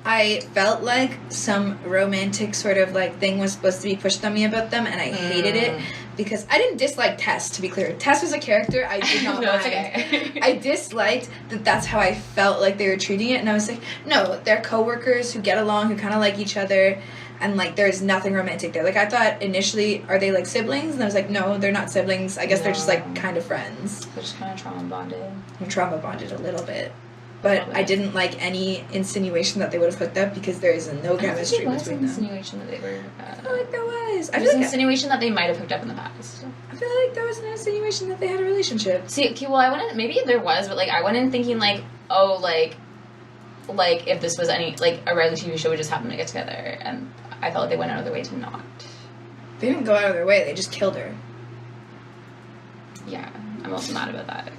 I felt like some romantic sort of, like, thing was supposed to be pushed on me about them, and I hated it, because I didn't dislike Tess, to be clear. Tess was a character I did not no, mind. it's okay. I disliked that that's how I felt like they were treating it, and I was like, no, they're coworkers who get along, who kind of like each other, and, like, there's nothing romantic there. Like, I thought initially, are they, like, siblings? And I was like, no, they're not siblings. I guess they're just, like, kind of friends. They're just kind of trauma bonded. I'm trauma bonded a little bit. But I didn't like any insinuation that they would have hooked up because there is no chemistry between them. I feel like there was an insinuation that they were... I feel like there was. There was an insinuation that they might have hooked up in the past. I feel like there was an insinuation that they had a relationship. See, okay, well, I went in... Maybe there was, but, like, I went in thinking, like, oh, like, if this was any... Like, a reality TV show would just happen to get together. And I felt like they went out of their way to not. They didn't go out of their way. They just killed her. Yeah. I'm also mad about that.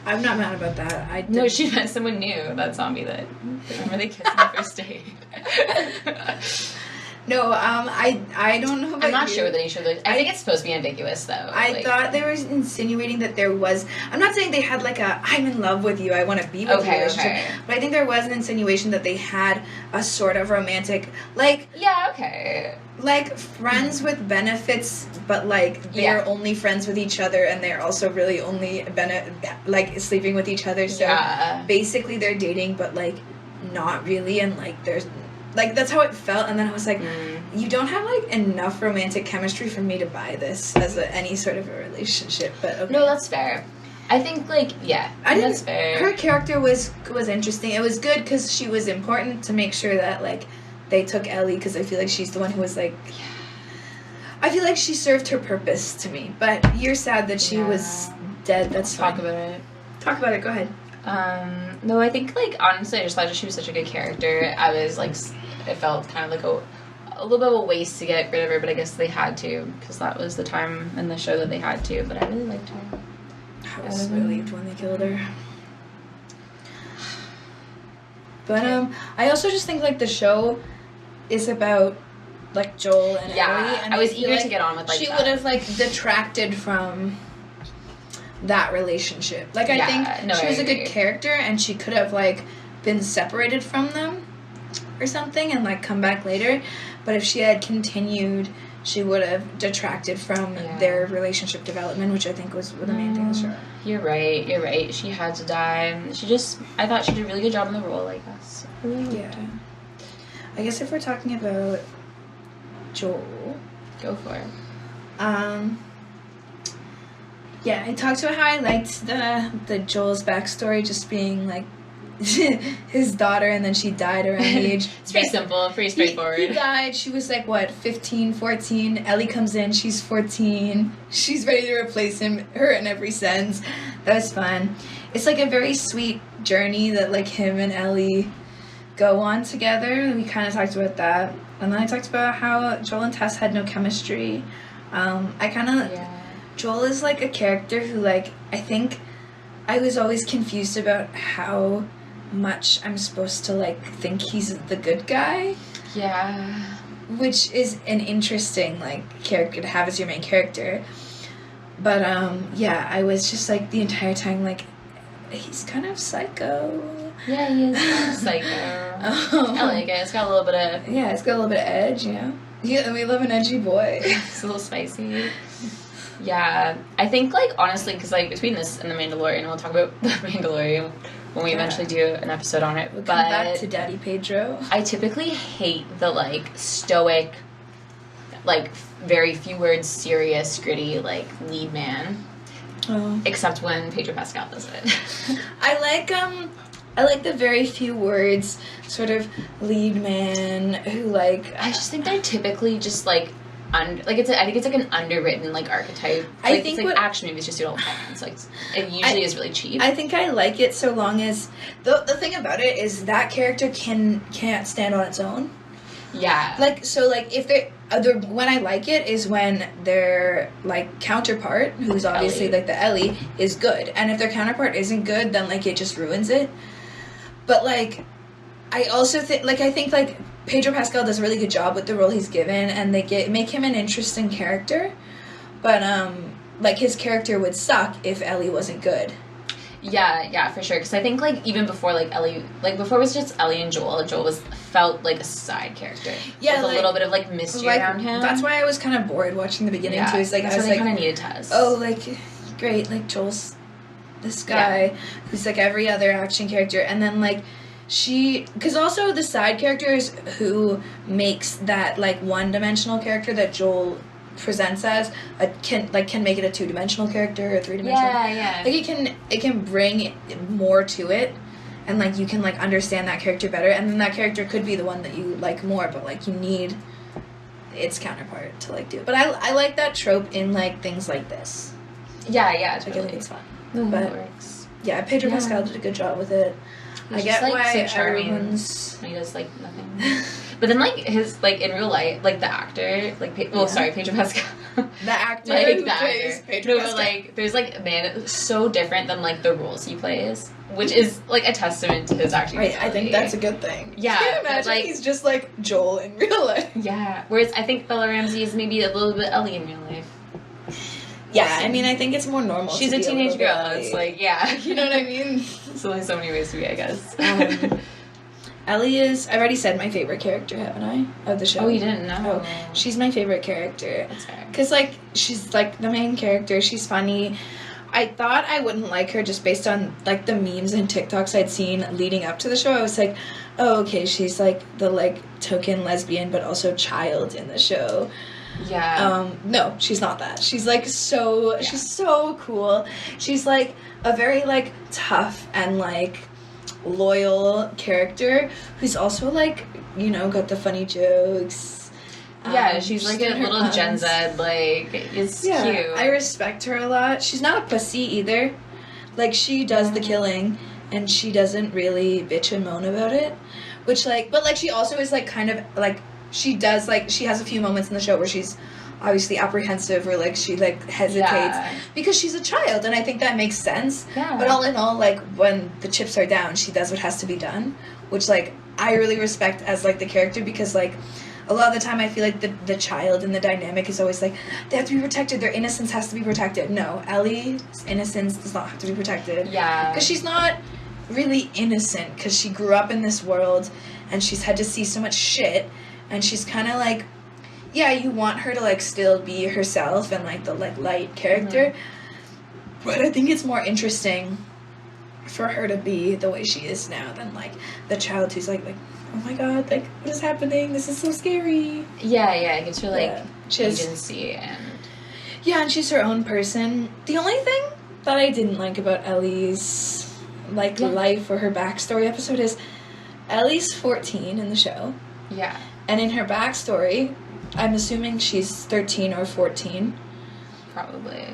I'm not mad about that. No, she met someone new, that zombie that... Remember they kissed on the first date? No, I don't know about I'm not sure what the nature of the... I think it's supposed to be ambiguous, though. I thought they were insinuating that there was... I'm not saying they had, like, a, I'm in love with you, I want to be with you relationship. Okay. But I think there was an insinuation that they had a sort of romantic, like... Yeah, okay. Like, friends with benefits, but, like, they're only friends with each other, and they're also really only, like, sleeping with each other. So, basically, they're dating, but, like, not really, and, like, there's... Like, that's how it felt, and then I was like, you don't have, like, enough romantic chemistry for me to buy this as any sort of a relationship, but okay. No, that's fair. I think, like, that's fair. Her character was interesting. It was good because she was important to make sure that, like, they took Ellie, because I feel like she's the one who was, like... I feel like she served her purpose to me, but you're sad that she was dead. That's fine. Talk about it. Talk about it. Go ahead. No, I think, like, honestly, I just thought that she was such a good character. I was, like, it felt kind of like a little bit of a waste to get rid of her, but I guess they had to, because that was the time in the show that they had to, but I really liked her. I was relieved when they killed her. But, I also just think, like, the show is about, like, Joel and Ellie. And I was eager to get on with, like, she would have, like, detracted from that relationship. Like, I think she was a good character, and she could have, like, been separated from them or something and, like, come back later. But if she had continued, she would have detracted from their relationship development, which I think was the main thing of the show. You're right. She had to die. I thought she did a really good job in the role, I guess. I guess if we're talking about Joel... Go for it. Yeah, I talked about how I liked the Joel's backstory just being, like, his daughter, and then she died around the age. It's pretty simple, pretty straightforward. He died. She was like, what, 15, 14. Ellie comes in. She's 14. She's ready to replace her in every sense. That was fun. It's like a very sweet journey that like him and Ellie go on together. We kind of talked about that. And then I talked about how Joel and Tess had no chemistry. Joel is like a character who like, I think I was always confused about how much I'm supposed to like think he's the good guy. Yeah. Which is an interesting like character to have as your main character. But yeah, I was just like the entire time like, he's kind of psycho. Yeah, he is kind of psycho. I like it. It's got a little bit of... Yeah, it's got a little bit of edge, Yeah, we love an edgy boy. It's a little spicy. Yeah, I think, like, honestly, because, like, between this and The Mandalorian, we'll talk about The Mandalorian when we eventually do an episode on it. We'll come back to Daddy Pedro. I typically hate the, like, stoic, like, very few words, serious, gritty, like, lead man. Oh. Except when Pedro Pascal does it. I like the very few words sort of lead man who, like... I just think they're typically just, like... I think it's like an underwritten like archetype. Like, I think it's like action movies just do it all the time. It's like it usually is really cheap. I think I like it so long as the thing about it is that character can't stand on its own. Yeah. Like so like if they when I like it is when their like counterpart, who's obviously Ellie. Like the Ellie, is good, and if their counterpart isn't good, then like it just ruins it. But like I also think like Pedro Pascal does a really good job with the role he's given, and they make him an interesting character. But like his character would suck if Ellie wasn't good. Yeah, for sure. Because I think like even before like Ellie, like before it was just Ellie and Joel. Joel felt like a side character. Yeah, with a little bit of like mystery around him. That's why I was kind of bored watching the beginning too. Is like I was like, kind of needed Tess. Oh, like great, like Joel's this guy who's like every other action character, and then like. Because also the side characters who makes that like one-dimensional character that Joel presents as can make it a two-dimensional character or three-dimensional. Yeah. Like it can bring more to it, and like you can like understand that character better, and then that character could be the one that you like more, but like you need its counterpart to like do it. But I like that trope in like things like this. Yeah, it's like, I think it's fun. But it works. Yeah, Pedro Pascal did a good job with it. I get like, why so charming. He does like nothing. But then like his like in real life, like the actor, like Pedro Pascal. The actor like, who plays Pedro Pascal. Like there's like man so different than like the roles he plays, which is like a testament to his acting. Right, I think that's a good thing. Yeah, can you imagine like, he's just like Joel in real life. Yeah, whereas I think Bella Ramsey is maybe a little bit Ellie in real life. Yeah, I mean, I think it's more normal. She's a teenage girl. It's like, yeah. You know what I mean? There's only so many ways to be, I guess. Ellie is, I've already said my favorite character, haven't I? Of the show. Oh, you didn't know? Oh, she's my favorite character. That's fair. Because, like, she's, like, the main character. She's funny. I thought I wouldn't like her just based on, like, the memes and TikToks I'd seen leading up to the show. I was like, oh, okay, she's, like, the, like, token lesbian but also child in the show. Yeah. No, she's not that. She's like she's so cool. She's like a very like tough and like loyal character who's also like, you know, got the funny jokes. Yeah, she's like a little puns. Gen Z, like it's cute. I respect her a lot. She's not a pussy either. Like she does the killing and she doesn't really bitch and moan about it. Which like but like she also is like kind of like she does, like, she has a few moments in the show where she's obviously apprehensive or, like, she, like, hesitates because she's a child, and I think that makes sense. Yeah. But all in all, like, when the chips are down, she does what has to be done, which, like, I really respect as, like, the character because, like, a lot of the time I feel like the child and the dynamic is always, like, they have to be protected, their innocence has to be protected. No, Ellie's innocence does not have to be protected. Yeah. Because she's not really innocent because she grew up in this world and she's had to see so much shit. And she's kind of like, yeah, you want her to, like, still be herself and, like, the, like, light character. Mm-hmm. But I think it's more interesting for her to be the way she is now than, like, the child who's, like oh, my God, like, what is happening? This is so scary. Yeah, it gives her, like, agency and... Yeah, and she's her own person. The only thing that I didn't like about Ellie's like life or her backstory episode is Ellie's 14 in the show. Yeah. And in her backstory, I'm assuming she's 13 or 14. Probably.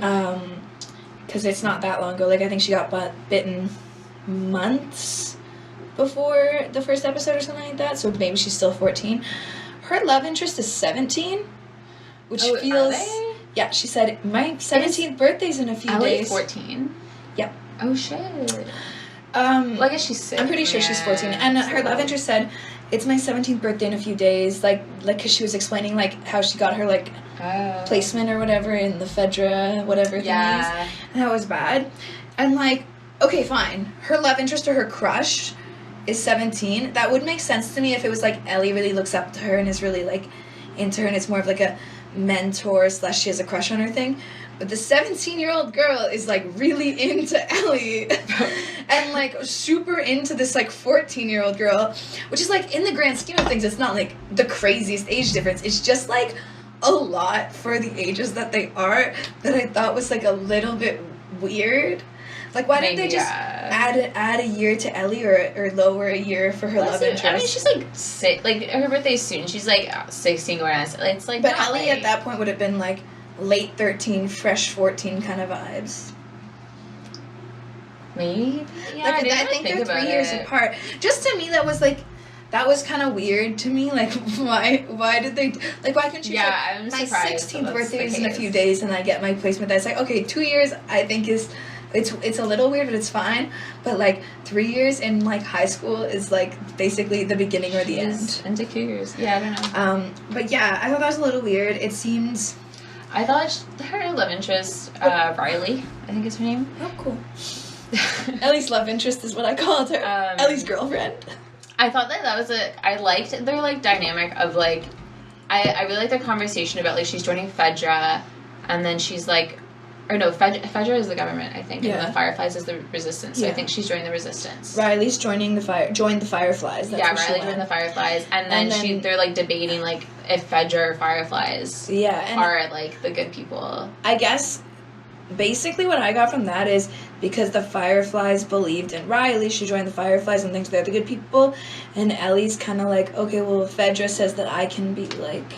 Because it's not that long ago. Like, I think she got bitten months before the first episode or something like that. So maybe she's still 14. Her love interest is 17, which feels... Are they? Yeah, she said, my 17th birthday's in a few Ellie days. 14? Yep. Oh, shit. Well, I guess she's 6. I'm pretty sure she's 14. And her love interest said, it's my 17th birthday in a few days. Like, because she was explaining, like, how she got her, like, placement or whatever in the Fedra, whatever thingies. And that was bad. And, like, okay, fine. Her love interest or her crush is 17. That would make sense to me if it was, like, Ellie really looks up to her and is really, like, into her and it's more of, like, a mentor / she has a crush on her thing. But the 17-year-old girl is, like, really into Ellie and, like, super into this, like, 14-year-old girl, which is, like, in the grand scheme of things, it's not, like, the craziest age difference. It's just, like, a lot for the ages that they are that I thought was, like, a little bit weird. Like, why didn't they just add a year to Ellie or lower a year for her love interest? I mean, she's, like, her birthday's soon. She's, like, 16 going on. It's, like, but Ellie at that point would have been, like, late 13, fresh 14 kind of vibes. Maybe? Yeah, like, I think they're 3 years apart. Just to me, that was kind of weird to me. Like, why did they... Like, why couldn't you I'm my surprised 16th birthday is in a few days and I get my placement? That's like, okay, 2 years I think is... It's a little weird, but it's fine. But, like, 3 years in, like, high school is, like, basically the beginning or the end. Into 2 years. Yeah, I don't know. But, yeah, I thought that was a little weird. It seems... I thought her love interest, Riley, I think is her name. Oh, cool. Ellie's love interest is what I called her. Ellie's girlfriend. I thought that was I liked their, like, dynamic of, like, I really liked their conversation about, like, she's joining Fedra, and then she's, like, or no, Fedra is the government, I think, and the Fireflies is the Resistance, so I think she's joining the Resistance. Riley's joined the Fireflies. That's Riley joined the Fireflies, and then they're, like, debating, like, if Fedra or Fireflies are, like, the good people. I guess, basically what I got from that is, because the Fireflies believed in Riley, she joined the Fireflies and thinks they're the good people, and Ellie's kind of like, okay, well, if Fedra says that I can be, like...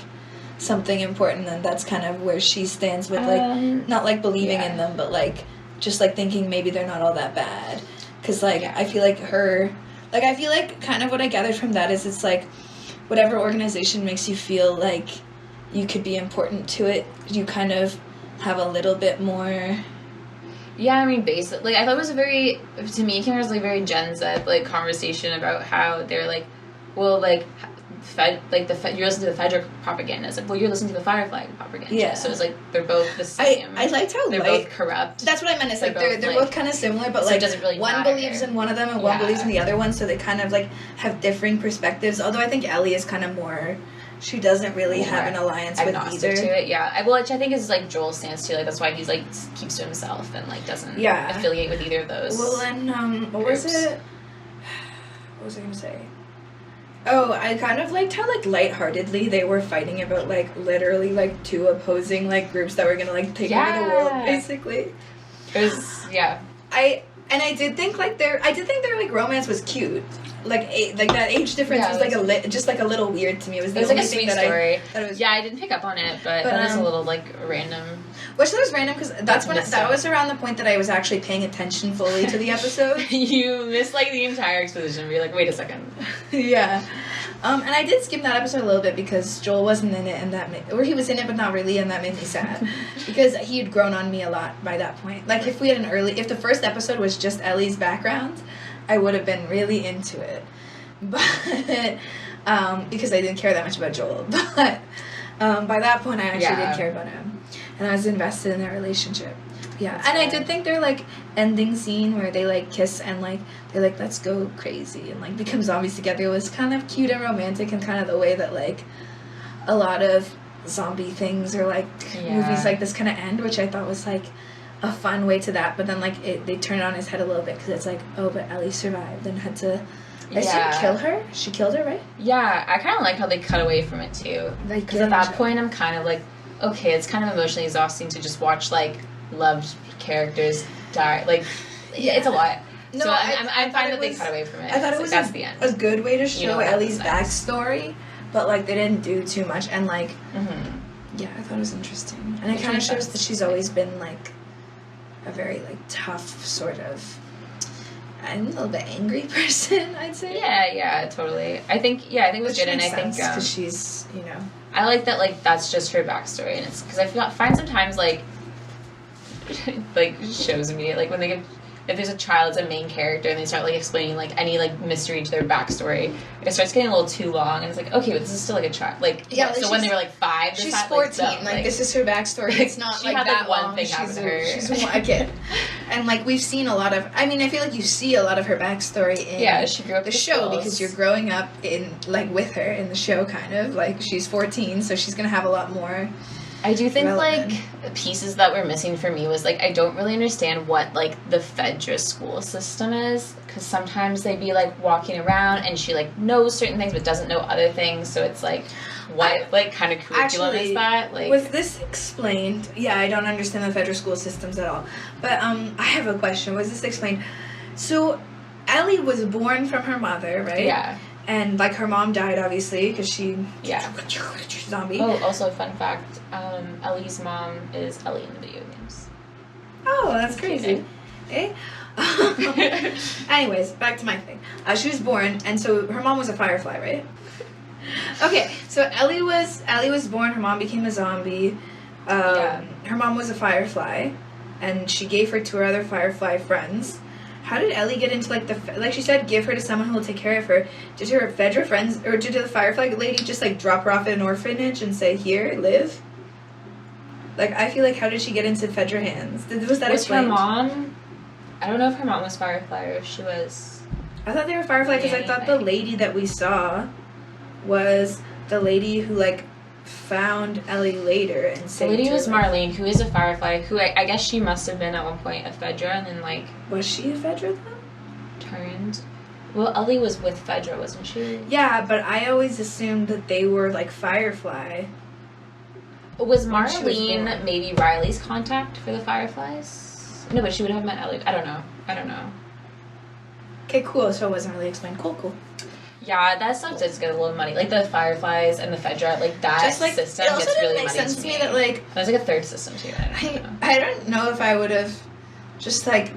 something important, then that's kind of where she stands with, like, not, like, believing in them, but, like, just, like, thinking maybe they're not all that bad. Because, like, I feel like kind of what I gathered from that is it's, like, whatever organization makes you feel like you could be important to it, you kind of have a little bit more... Yeah, I mean, basically, I thought it was to me, it came as, like, very Gen Z, like, conversation about how they're, like, well, like... you're listening to the Fedra propaganda. It's like, well, you're listening to the Firefly propaganda. Yeah. So it's like they're both the same. I liked how they're both corrupt. That's what I meant. It's like they're both kind of similar, but, so like, it doesn't really one believes in one of them and one believes in the other one, so they kind of, like, have differing perspectives. Although I think Ellie is kind of more. She doesn't really have an alliance with either. To it, yeah. Which I think is, like, Joel's stance too. Like, that's why he's, like, keeps to himself and, like, doesn't affiliate with either of those. Well, and what was it? What was I gonna say? Oh, I kind of liked how, like, lightheartedly they were fighting about, like, literally, like, two opposing, like, groups that were gonna, like, take over the world, basically. It was, I did think, like, their like, romance was cute. Like, that age difference was, like, just, like, a little weird to me. It was the only like, a thing sweet that story. I thought it was... Yeah, I didn't pick up on it, but that was a little, like, random. Which that was random, because that was around the point that I was actually paying attention fully to the episode. You missed, like, the entire exposition. You're like, wait a second. Yeah. And I did skim that episode a little bit because Joel wasn't in it, and or he was in it but not really, and that made me sad. Because he had grown on me a lot by that point. Like, if the first episode was just Ellie's background, I would have been really into it. But, because I didn't care that much about Joel. But, by that point, I actually did care about him. And I was invested in their relationship. Yeah, and I did think their, like, ending scene where they, like, kiss and, like, they're like, let's go crazy and, like, become zombies together was kind of cute and romantic, and kind of the way that, like, a lot of zombie things or, like, movies like this kind of end, which I thought was, like, a fun way to that. But then, like, they turn it on his head a little bit because it's like, oh, but Ellie survived and had to... I assume kill her? She killed her, right? Yeah, I kind of like how they cut away from it, too. Because at that point, I'm kind of like, okay, it's kind of emotionally exhausting to just watch, like, loved characters die. Like, it's a lot. No, so I'm fine that they cut away from it. I thought it was that's the end. a good way to show Ellie's next. backstory, but like they didn't do too much, and like Mm-hmm. yeah, I thought it was interesting, and it kind of shows that she's always been like a very like tough sort of. I'm a little bit angry person, I'd say. Yeah, totally. I think it was good, and I think because she's, I like that. Like that's just her backstory, and it's because I find sometimes like shows me like when they give. If there's a child as a main character and they start like explaining like any like mystery to their backstory, it starts getting a little too long, and it's like, okay, but this is still like a child. Like, yeah, so when they were like 5, she's 14. Like this is her backstory. It's not she like had that like one long. thing happen to her. She's a kid, and like we've seen a lot of. I mean, I feel like you see a lot of her backstory in she grew up the with show girls. because you're growing up in like with her in the show, kind of like she's 14, so she's gonna have a lot more. I do think relevant. like pieces that were missing for me was like I don't really understand what like the Fedra school system is, because sometimes they'd be like walking around and she like knows certain things but doesn't know other things, so it's like what like kind of curriculum is that? Like, was this explained? Yeah, I don't understand the Fedra school systems at all, but I have a question. Was this explained? So Ellie was born from her mother, right? Yeah. And like her mom died obviously because she zombie. Oh, also fun fact, Ellie's mom is Ellie in the video games. Oh, that's crazy. Eh? Anyways, back to my thing. She was born, and so her mom was a firefly, right? Okay, so Ellie was born. Her mom became a zombie. Her mom was a firefly, and she gave her to her other firefly friends. How did Ellie get into like she said, give her to someone who will take care of her? Did her Fedra friends or did the firefly lady just like drop her off at an orphanage and say, here, live? Like I feel like how did she get into Fedra hands? Was that explained? Her mom? I don't know if her mom was firefly or if she was. I thought they were firefly because I thought the lady that we saw was the lady who like found Ellie later and saved her. The lady was Marlene, who is a firefly, who I guess she must have been at one point a Fedra, and then like was she a Fedra though? Turned. Well, Ellie was with Fedra, wasn't she? Yeah, but I always assumed that they were like firefly. Was Marlene maybe Riley's contact for the fireflies? No, but she would have met Ellie. I don't know. Okay, cool. So it wasn't really explained. Cool. Yeah, that stuff does get a little muddy. Like the fireflies and the Fedra, like that just, like, system it also gets really didn't make muddy sense to me that like there's like a third system too. I don't know if I would have just like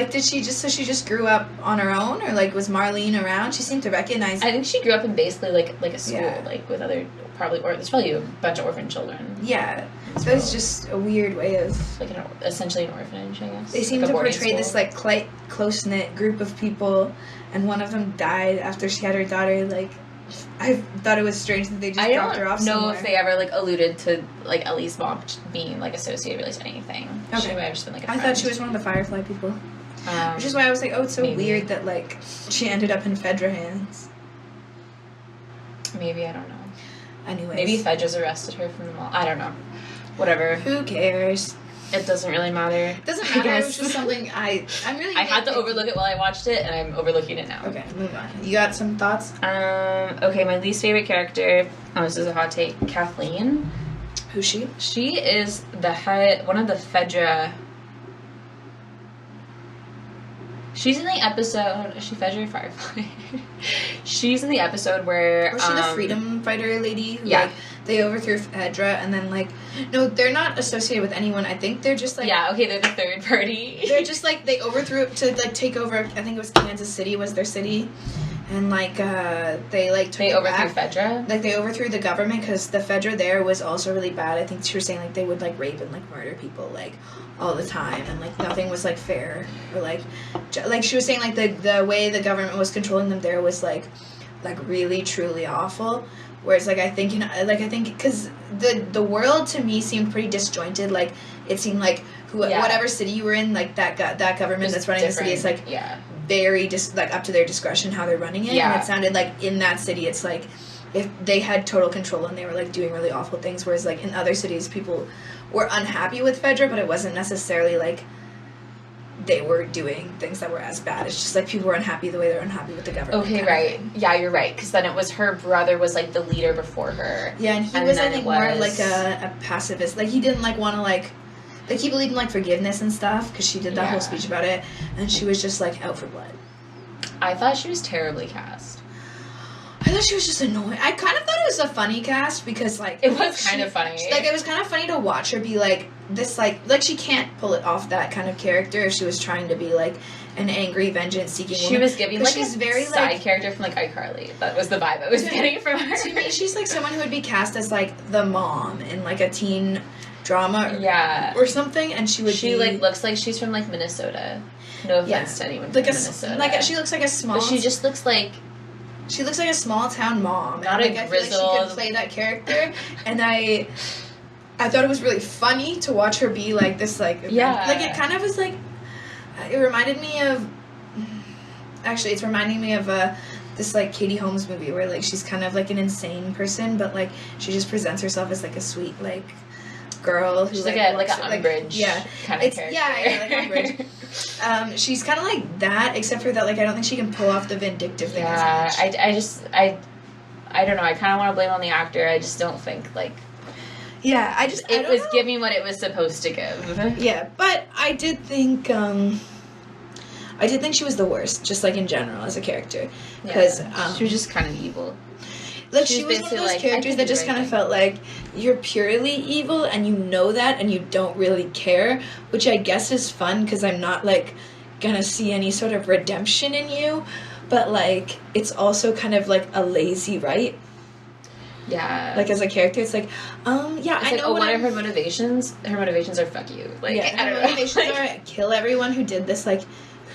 did she just grew up on her own, or like was Marlene around? She seemed to recognize. I think she grew up in basically like a school, like with other there's probably a bunch of orphan children. Yeah, so it's just a weird way of like essentially an orphanage, I guess. They seem to portray this like quite close knit group of people, and one of them died after she had her daughter. Like, I thought it was strange that they just dropped her off somewhere. I don't know if they ever like alluded to like Ellie's mom being like associated with anything. Okay. She might have just been like a friend. I thought she was one of the firefly people. Which is why I was like, oh, it's so weird that like she ended up in Fedra hands. Maybe, I don't know. Anyways. Maybe Fedra's arrested her from the mall. I don't know. Whatever. Who cares? It doesn't really matter. It doesn't matter. It was just something I'm really. I had to overlook it while I watched it, and I'm overlooking it now. Okay, move on. You got some thoughts? Okay, my least favorite character. Oh, this is a hot take. Kathleen. Who's she? She is the head, one of the Fedra. She's in the episode. Is she Fedra or Firefly? She's in the episode where. Was she the freedom fighter lady? Who, like, they overthrew Fedra, and then like, no, they're not associated with anyone. I think they're just like. Yeah. Okay, they're the third party. They're just like they overthrew it to like take over. I think it was Kansas City was their city, and like they like took they it overthrew back. Fedra. Like they overthrew the government because the Fedra there was also really bad. I think she was saying like they would like rape and like murder people like all the time, and like nothing was like fair, or like she was saying like the way the government was controlling them there was like really truly awful. Whereas like I think because the world to me seemed pretty disjointed. Like it seemed like whatever city you were in, like that government that's running the city is like very just like up to their discretion how they're running it. Yeah. And it sounded like in that city it's like if they had total control and they were like doing really awful things, whereas like in other cities people were unhappy with Fedra, but it wasn't necessarily like they were doing things that were as bad. It's just like people were unhappy the way they're unhappy with the government. Okay, right. Yeah, you're right. Because then it was her brother was like the leader before her. Yeah, and he was I think more like a pacifist. Like he didn't like want to like like he believed in like forgiveness and stuff because she did that whole Yeah. speech about it, and she was just like out for blood. I thought she was terribly cast. I thought she was just annoying. I kind of thought it was a funny cast because like It was kind of funny. Like it was kind of funny to watch her be like this like she can't pull it off that kind of character if she was trying to be like an angry vengeance seeking woman. She was giving like she's a very side like character from like iCarly. That was the vibe I was getting from her. To me, she's like someone who would be cast as like the mom in like a teen drama or something, and she like looks like she's from like Minnesota. No offense to anyone from Minnesota. Like she looks like a small. But she just looks like. She looks like a small town mom. Not and, like, a I feel like she could play that character, and I thought it was really funny to watch her be like this, like like it kind of was like it reminded me of. Actually, it's reminding me of this like Katie Holmes movie where like she's kind of like an insane person, but like she just presents herself as like a sweet like girl who she's like an works, Umbridge kind of character. Yeah, like Umbridge. She's kind of like that, except for that like I don't think she can pull off the vindictive thing. Yeah, I don't know. I kind of want to blame on the actor. I just don't think like. Yeah, it was giving what it was supposed to give. Yeah, but I did think she was the worst, just like in general as a character, because she was just kind of evil. Like she was one of those characters that just kind of felt like you're purely evil and you know that and you don't really care, which I guess is fun because I'm not like gonna see any sort of redemption in you, but like it's also kind of like a lazy right. Yeah. Like as a character, it's like, yeah, it's I like, know. One of her motivations are fuck you. Like, yeah, I don't her know. motivations are kill everyone who did this, like,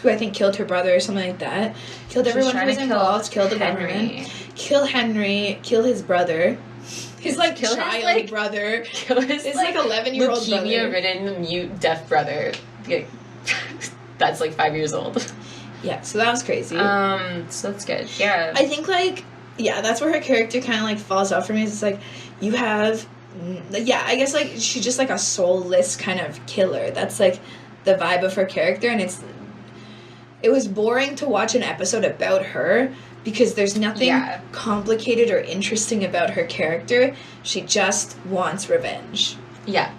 who I think killed her brother or something like that. Killed everyone who was involved. Killed the government. Kill Henry. Kill his brother. His like kill child his, like, brother. Kill his like 11-year-old brother. Leukemia-ridden, mute, deaf brother. That's like 5 years old. Yeah, so that was crazy. So that's good. Yeah. I think like that's where her character kind of like falls off for me. It's like you have, I guess like she's just like a soulless kind of killer. That's like the vibe of her character, and it was boring to watch an episode about her because there's nothing complicated or interesting about her character. She just wants revenge. Yeah.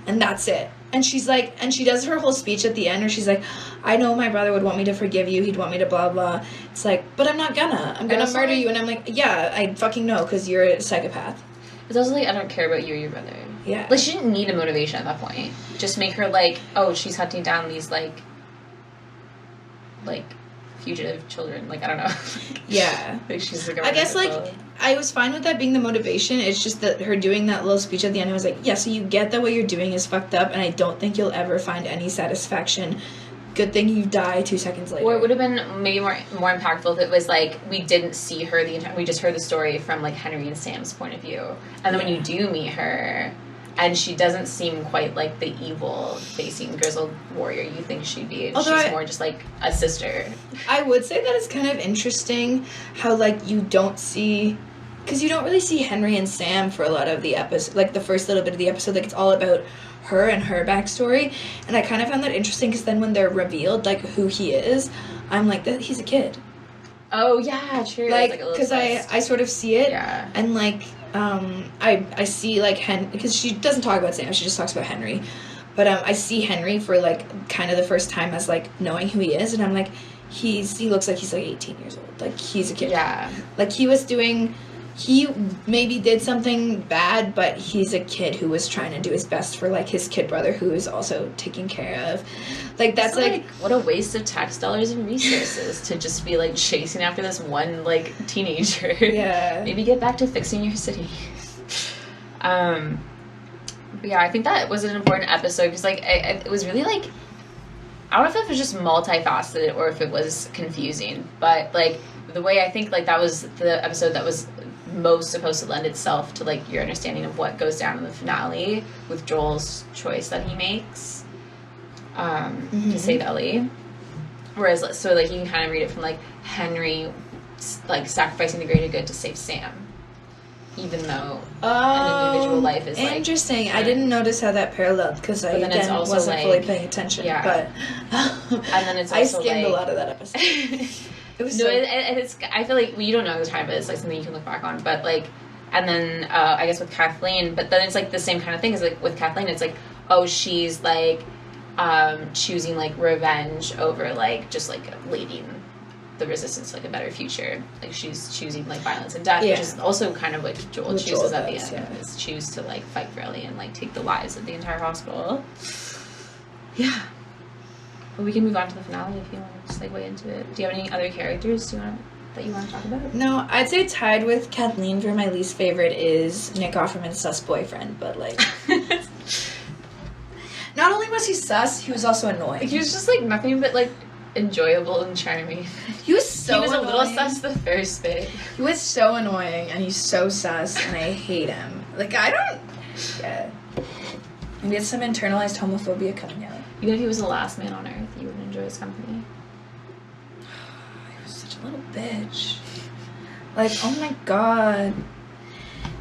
And that's it. And she's like, and she does her whole speech at the end where she's like, I know my brother would want me to forgive you. He'd want me to blah, blah. It's like, but I'm not gonna. I'm gonna murder you. And I'm like, yeah, I fucking know because you're a psychopath. It's also like, I don't care about you or your brother. Yeah. Like, she didn't need a motivation at that point. Just make her like, oh, she's hunting down these like fugitive children. Like, I don't know. Yeah. Like, she's like, I guess like I was fine with that being the motivation. It's just that her doing that little speech at the end, I was like, yeah, so you get that what you're doing is fucked up, and I don't think you'll ever find any satisfaction. Good thing you die 2 seconds later. Or it would have been maybe more impactful if it was like we didn't see her the entire. We just heard the story from like Henry and Sam's point of view, and then when you do meet her, and she doesn't seem quite like the evil-facing grizzled warrior you think she'd be. She's more just like a sister. I would say that it's kind of interesting how like you don't see. Because you don't really see Henry and Sam for a lot of the episode, like the first little bit of the episode, like it's all about her and her backstory, and I kind of found that interesting because then when they're revealed, like who he is, I'm like, he's a kid. Oh yeah, true. Like, because I sort of see it, and like, I see like because she doesn't talk about Sam, she just talks about Henry, but I see Henry for like kind of the first time as like knowing who he is, and I'm like, he looks like he's like 18 years old, like he's a kid. Yeah. Like he maybe did something bad, but he's a kid who was trying to do his best for like his kid brother who is also taken care of. Like that's like what a waste of tax dollars and resources to just be like chasing after this one like teenager. Yeah. Maybe get back to fixing your city. But yeah, I think that was an important episode because like it was really like I don't know if it was just multifaceted or if it was confusing, but like the way I think like that was the episode that was most supposed to lend itself to like your understanding of what goes down in the finale with Joel's choice that he makes to save Ellie. Whereas so like you can kind of read it from like Henry like sacrificing the greater good to save Sam, even though an individual life is like interesting. I didn't notice how that paralleled because I wasn't like, fully paying attention. Yeah, but and then it's also I skimmed a lot of that episode. It was it's. I feel like you don't know at the time, but it's like something you can look back on. But like, and then I guess with Kathleen, but then it's like the same kind of thing. Is like with Kathleen, it's like, oh, she's, like, choosing, like, revenge over, like, just, like, leading the resistance to, like, a better future. Like, she's choosing, like, violence and death, which is also kind of what Joel chooses at the end, is choose to, like, fight for Ellie and, like, take the lives of the entire hospital. Yeah. But we can move on to the finale if you want to segue into it. Do you have any other characters that you want to talk about? No, I'd say tied with Kathleen for my least favorite is Nick Offerman's sus boyfriend, but, like... Not only was he sus, he was also annoying. He was just, like, nothing but, like, enjoyable and charming. He was so He was annoying. a little sus the first bit. He was so annoying, and he's so sus, and I hate him. Like, I don't get it. Maybe it's some internalized homophobia coming out. Even if he was the last man on Earth, you would enjoy his company. He was such a little bitch. Like, oh my god.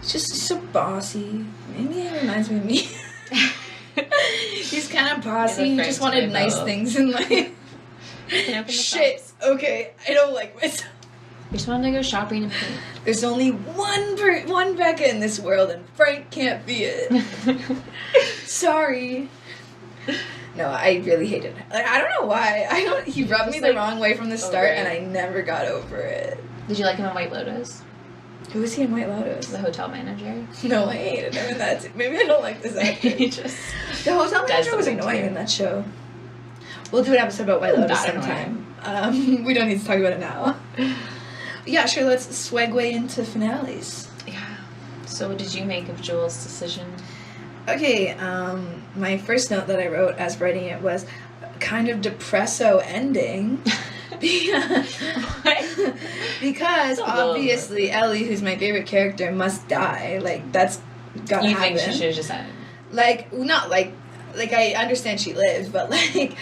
He's just so bossy. Maybe he reminds me of me. He's kind of bossy. He just wanted nice things in life. Shit. Okay, I don't like myself. I just wanted to go shopping and paint. There's only one Becca in this world, and Frank can't be it. Sorry. No, I really hated him. Like, I don't know why. He rubbed me the wrong way from the start, and I never got over it. Did you like him in White Lotus? Who was he in White Lotus? The hotel manager. No, I hated him in that too. Maybe I don't like this actor. The hotel manager was annoying in that show. We'll do an episode about White Lotus sometime. We don't need to talk about it now. Yeah, sure, let's segue into finales. Yeah. So what did you make of Joel's decision? Okay, my first note that I wrote as writing it was kind of depresso ending. Because obviously Ellie, who's my favorite character, must die. Like, that's gotta happen. You think she should have just ended? Like, not like I understand she lived, but like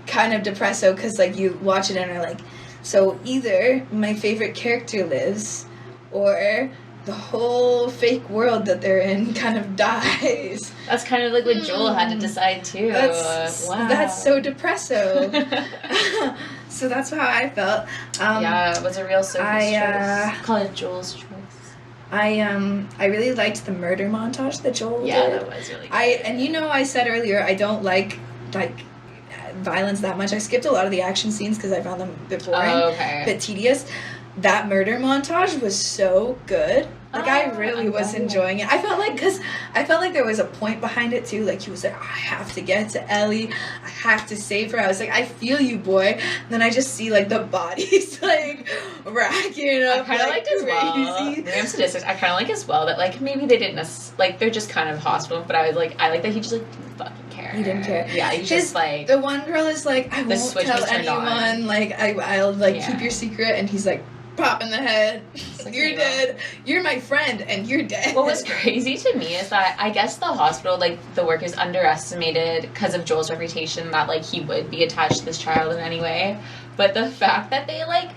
kind of depresso because like you watch it and are like, so either my favorite character lives or the whole fake world that they're in kind of dies. That's kind of like what Joel had to decide too. That's so depresso. So that's how I felt. Yeah, it was a real Sophie's choice. Call it Joel's choice. I really liked the murder montage that Joel did. Yeah, that was really good. And you know, I said earlier I don't like violence that much. I skipped a lot of the action scenes because I found them a bit boring, a bit tedious. That murder montage was so good. Like, I really was enjoying it. I felt like there was a point behind it, too. Like, he was like, I have to get to Ellie. I have to save her. I was like, I feel you, boy. And then I just see, like, the bodies, like, racking up. I kind of liked as well. I kind of like as well that, like, maybe they didn't, like, they're just kind of hospital. But I like that he just, like, didn't fucking care. He didn't care. Yeah, he's just, like... The one girl is like, I won't tell anyone. Like, I'll keep your secret. And he's like, pop in the head. Like, you're dead. You're my friend, and you're dead. What was crazy to me is that I guess the hospital, like, the workers underestimated, because of Joel's reputation, that, like, he would be attached to this child in any way. But the fact that they, like,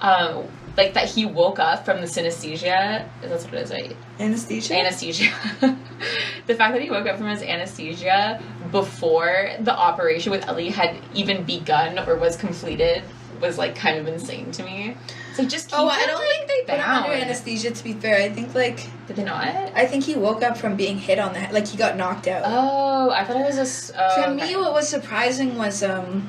that he woke up from the synesthesia, that's what it is, right? Anesthesia. The fact that he woke up from his anesthesia before the operation with Ellie had even begun or was completed was, like, kind of insane to me. So just keep I don't think they put him under anesthesia, to be fair. I think, like... Did they not? I think he woke up from being hit on the head. Like, he got knocked out. Oh, I thought it was To me, what was surprising was, that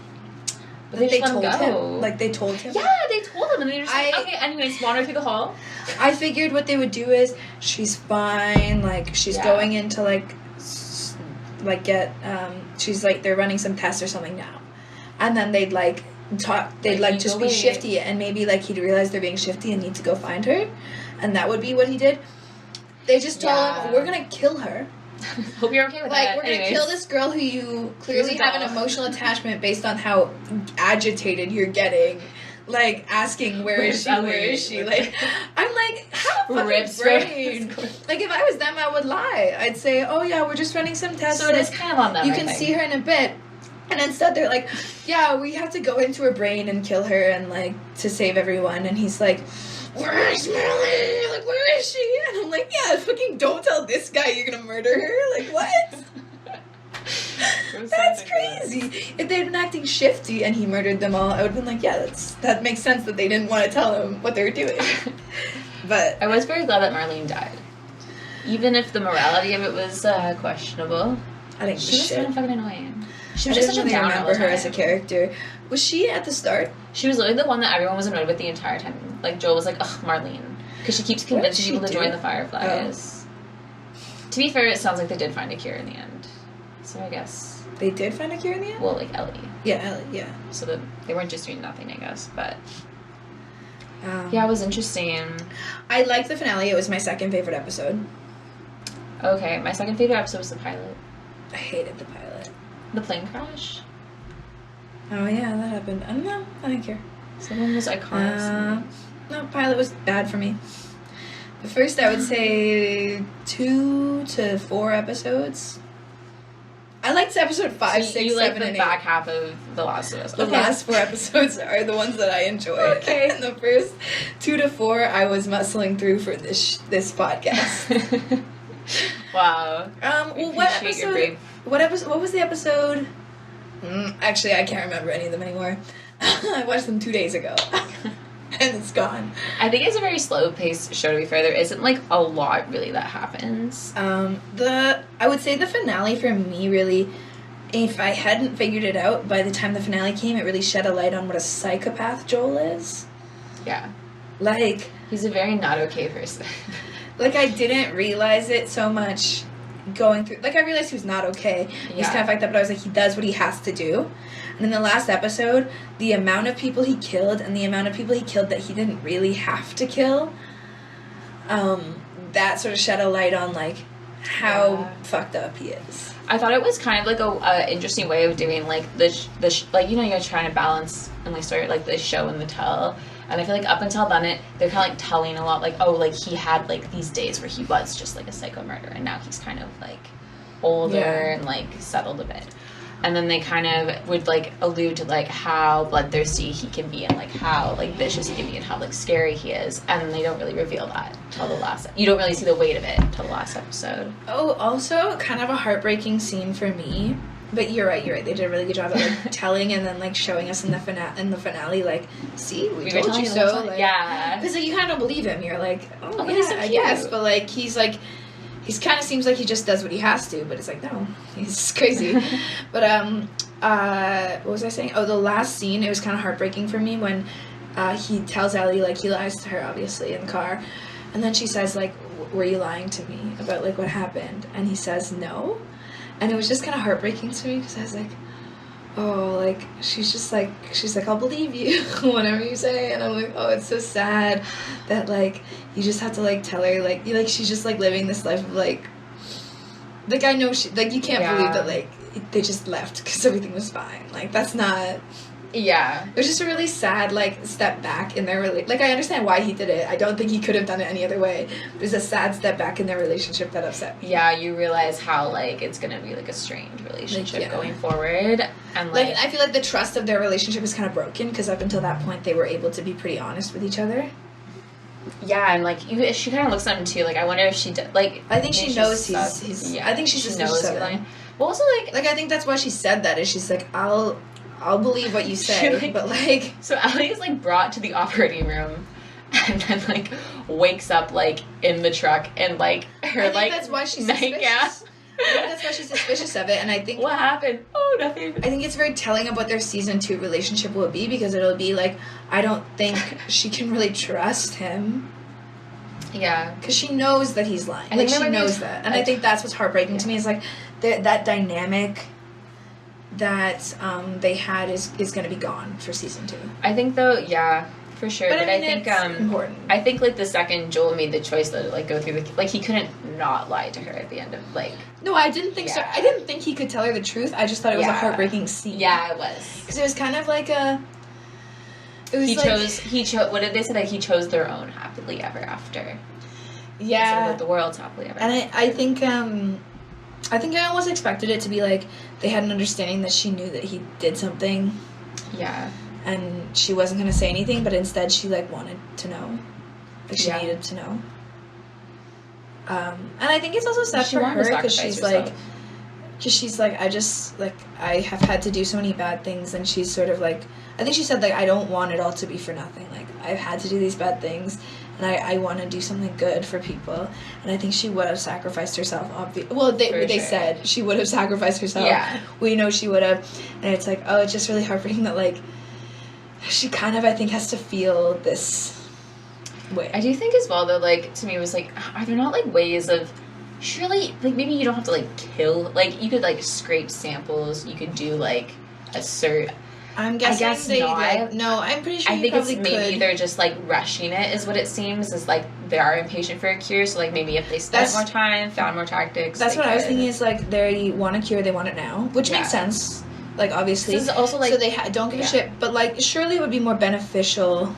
they told him. Like, they told him. Yeah, they told him. And they were just like, okay, anyways, wander through the hall. I figured what they would do is, she's fine. Like, she's going into, get, she's, like, they're running some tests or something now. And then they'd, like... they'd like just be shifty, and maybe like he'd realize they're being shifty and need to go find her, and that would be what he did. They just told him, we're gonna kill her. Hope you're okay with that. We're gonna kill this girl who you clearly have an emotional attachment based on how agitated you're getting, like asking where is she? Like, I'm like, how fucking brain. Like, if I was them, I would lie. I'd say, oh yeah, we're just running some tests. So it is kind of on them. You can see her in a bit. And instead they're like, yeah, we have to go into her brain and kill her and, like, to save everyone. And he's like, where is Melly? Like, where is she? And I'm like, yeah, fucking don't tell this guy you're gonna murder her. Like, what? That's crazy. If they'd been acting shifty and he murdered them all, I would have been like, yeah, that makes sense that they didn't want to tell him what they were doing. But I was very glad that Marlene died. Even if the morality of it was questionable. I didn't She was shit. kind of fucking annoying. She I was just didn't such a really downer all the remember her as a time. character. Was she at the start? She was literally the one that everyone was annoyed with the entire time. Like, Joel was like, ugh, Marlene. Because she keeps convincing she people to do? join the Fireflies. To be fair, it sounds like they did find a cure in the end. So I guess... They did find a cure in the end? Well, like, Ellie. Yeah, Ellie, yeah. So that they weren't just doing nothing, I guess. But... yeah, it was interesting. I liked the finale. It was my second favorite episode. Okay, my second favorite episode was the pilot. I hated the pilot. The plane crash? Oh, yeah, that happened. I don't know. I didn't care. Someone was iconic. No, pilot was bad for me. The first, I would say, 2 to 4 episodes. I liked episode 5, So 6, you like 7, the and 8. back half of The Last of Us. The last 4 episodes are the ones that I enjoy. Okay. And the first 2 to 4, I was muscling through for this podcast. Wow. Well, what was the episode? Actually, I can't remember any of them anymore. I watched them 2 days ago. And it's gone. I think it's a very slow-paced show, to be fair. There isn't, like, a lot, really, that happens. I would say the finale for me, really, if I hadn't figured it out, by the time the finale came, it really shed a light on what a psychopath Joel is. Yeah. Like... He's a very not okay person. Like, I didn't realize it so much going through... Like, I realized he was not okay. Yeah. He's kind of like that, but I was like, he does what he has to do. And in the last episode, the amount of people he killed and the amount of people he killed that he didn't really have to kill, that sort of shed a light on, like, how fucked up he is. I thought it was kind of like a interesting way of doing, like, like, you know, you're trying to balance and, like, start, like, the show and the tell. And I feel like up until then, they're kind of, like, telling a lot, like, oh, like, he had, like, these days where he was just, like, a psycho murderer. And now he's kind of, like, older and, like, settled a bit. And then they kind of would, like, allude to, like, how bloodthirsty he can be and, like, how, like, vicious he can be and how, like, scary he is. And then they don't really reveal that till the last... You don't really see the weight of it till the last episode. Oh, also, kind of a heartbreaking scene for me. But you're right. They did a really good job of, like, telling and then, like, showing us in the finale, like, see, we told you so. Like, yeah. Because, like, you kind of don't believe him. You're like, oh yeah, he's so I cute. guess. But, like, he's kind of seems like he just does what he has to, but it's like, no, he's crazy. But, what was I saying? Oh, the last scene, it was kind of heartbreaking for me when he tells Ellie, like, he lies to her, obviously, in the car. And then she says, like, were you lying to me about, like, what happened? And he says, no. And it was just kind of heartbreaking to me because I was like, oh, like, she's like, I'll believe you, whatever you say. And I'm like, oh, it's so sad that, like, you just have to, like, tell her, like, she's just, like, living this life of, like, I know she, like, you can't believe that, like, they just left because everything was fine. Like, that's not... Yeah. It was just a really sad, like, step back in their relationship. Like, I understand why he did it. I don't think he could have done it any other way. It was a sad step back in their relationship that upset me. Yeah, you realize how, like, it's gonna be, like, a strained relationship going forward. And, like... I feel like the trust of their relationship is kind of broken because up until that point they were able to be pretty honest with each other. Yeah, and, like, she kind of looks at him, too. Like, I wonder if she did... Like, I think she knows he's... Yeah, I think she knows he's lying. Well, also, like... Like, I think that's why she said that, is she's like, I'll believe what you say, like, but, like... So Ellie is, like, brought to the operating room and then, like, wakes up, like, in the truck and, like, her, like, that's why she's nightgown. suspicious. I think that's why she's suspicious of it, and I think... What happened? Oh, nothing. I think it's very telling of what their season 2 relationship will be, because it'll be, like, I don't think she can really trust him. Yeah. Because she knows that he's lying. I Like, think she knows that. And I think that's what's heartbreaking to me, is, like, that dynamic that they had is going to be gone for season 2. I think, though, yeah, for sure. But I think it's important. I think, like, the second Joel made the choice to, like, go through the... Like, he couldn't not lie to her at the end of, like... No, I didn't think so. I didn't think he could tell her the truth. I just thought it was a heartbreaking scene. Yeah, it was. Because it was kind of like a... It was he chose... What did they say? That he chose their own happily ever after. Yeah. Instead of the world's happily ever and after. I think I almost expected it to be like they had an understanding that she knew that he did something. Yeah. And she wasn't going to say anything, but instead she, like, wanted to know. Like, she needed to know. And I think it's also sad for her because she's like, I have had to do so many bad things, and she's sort of like, I think she said, like, I don't want it all to be for nothing. Like, I've had to do these bad things, and I want to do something good for people. And I think she would have sacrificed herself. They said she would have sacrificed herself. Yeah. We know she would have. And it's like, oh, it's just really heartbreaking that, like, she kind of, I think, has to feel this way. I do think as well, though, like, to me, it was like, are there not, like, ways of, surely, like, maybe you don't have to, like, kill, like, you could, like, scrape samples, you could do, like, I'm guessing I guess they, not. like, no, I'm pretty sure I you think it's probably maybe could. they're just, like, rushing it, is what it seems, is, like, they are impatient for a cure, so, like, maybe if they spent more time, found more tactics, That's what I was thinking, is, like, they want a cure, they want it now, which makes sense, like, obviously. This is also, like, so they don't give a shit, but, like, surely it would be more beneficial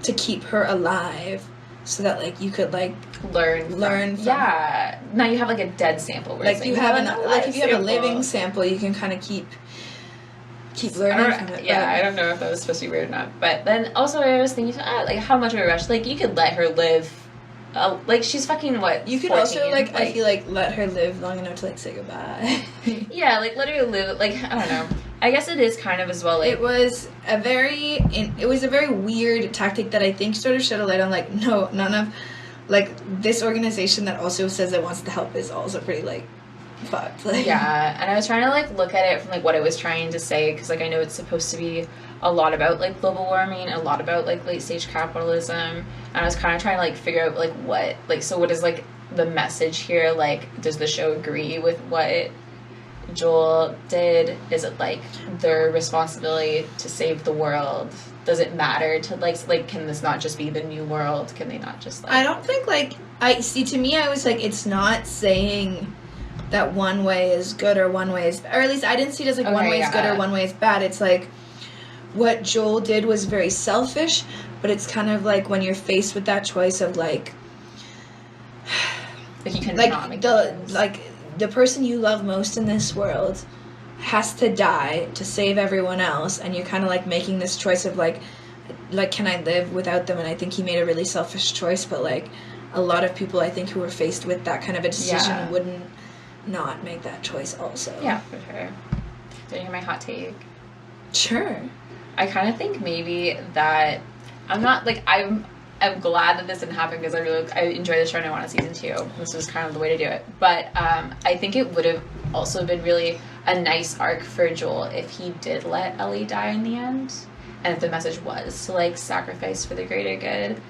to keep her alive, so that, like, you could, like, learn from her. Now you have, like, a dead sample, where like, it's you like, have if you have a living sample, you can kind of keep learning from it. Yeah, I don't know if that was supposed to be weird or not. But then also I was thinking, like, how much of a rush? Like, you could let her live. Like, she's fucking, what, You could 14? also, like, I feel like, let her live long enough to, like, say goodbye. Yeah, like, let her live, like, I don't know. I guess it is kind of as well, like... It was a very weird tactic that I think sort of shed a light on, like, no, none of, like, this organization that also says it wants to help is also pretty, like, fucked. Like, yeah, and I was trying to, like, look at it from, like, what it was trying to say, because, like, I know it's supposed to be a lot about, like, global warming, a lot about, like, late-stage capitalism, and I was kind of trying to, like, figure out, like, what, like, so what is, like, the message here? Like, does the show agree with what Joel did? Is it, like, their responsibility to save the world? Does it matter to, like, can this not just be the new world? Can they not just, like... I don't think, like, to me, I was like, it's not saying that one way is good or one way is, or at least I didn't see it as, like, one way is good or one way is bad. It's like, what Joel did was very selfish, but it's kind of like when you're faced with that choice of, like you can like, not make the person you love most in this world has to die to save everyone else, and you're kind of, like, making this choice of, like, can I live without them? And I think he made a really selfish choice, but, like, a lot of people, I think, who were faced with that kind of a decision wouldn't not make that choice also. Yeah, for sure. Do you hear my hot take? Sure. I kind of think maybe that I'm not, like, I'm glad that this didn't happen, because I enjoy the show and I want a season 2. This was kind of the way to do it. But I think it would have also been really a nice arc for Joel if he did let Ellie die in the end, and if the message was to, like, sacrifice for the greater good,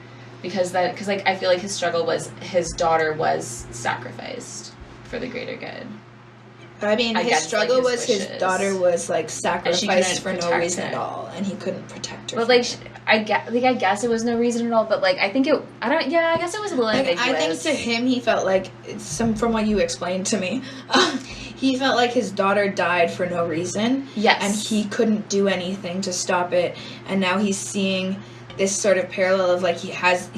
because like, I feel like his struggle was his daughter was sacrificed for the greater good. I mean, his struggle, like, his wishes. His daughter was, like, sacrificed for no reason at all, and he couldn't protect her. But, like, I guess it was no reason at all, but, like, I think I guess it was a little ambiguous. I think to him, he felt like, from what you explained to me, he felt like his daughter died for no reason. Yes. And he couldn't do anything to stop it, and now he's seeing this sort of parallel of, like, he has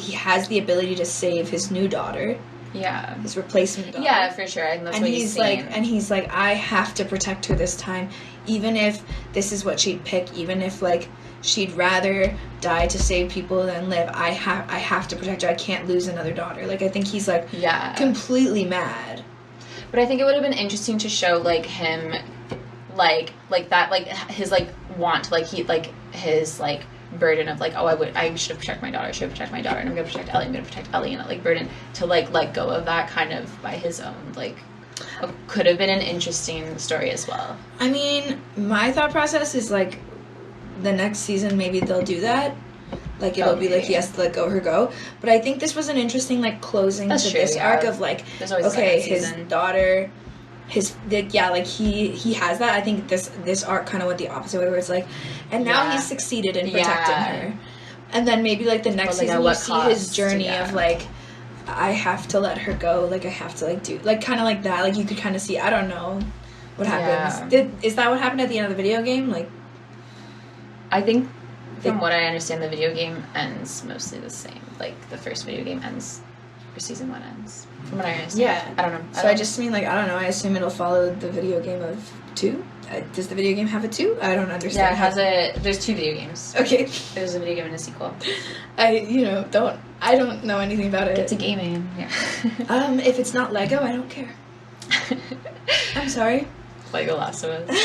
the ability to save his new daughter. Yeah. His replacement daughter. Yeah, for sure. And that's what he's saying. And he's like, I have to protect her this time, even if this is what she'd pick, even if, like, she'd rather die to save people than live. I have to protect her. I can't lose another daughter. Like, I think he's, like, completely mad. But I think it would have been interesting to show, like, him, like that, like, his, like, want, like, his, like, burden of, like, I should have protected my daughter, and I'm gonna protect Ellie, and that, like, burden to, like, let go of that kind of by his own, like, could have been an interesting story as well. I mean, my thought process is, like, the next season maybe they'll do that, like, it'll be like he has to let her go, but I think this was an interesting, like, closing to this arc of, like, okay, his daughter, like, he has that. I think this arc kind of went the opposite way, where it's like, and now he's succeeded in protecting her, and then maybe, like, the next season you see his journey of, like, I have to let her go, like, I have to, like, do, like, kind of like that, like, you could kind of see, I don't know what happens. Is that what happened at the end of the video game? Like, I think from what I understand, the video game ends mostly the same. Like, the first video game ends, or season 1 ends. From what I understand. Yeah. I don't know. I just mean, like, I don't know. I assume it'll follow the video game of 2. Does the video game have a 2? I don't understand. Yeah, there's 2 video games. Okay. There's a video game and a sequel. I don't know anything about it. Get to gaming. Yeah. If it's not Lego, I don't care. I'm sorry. Lego Last of Us.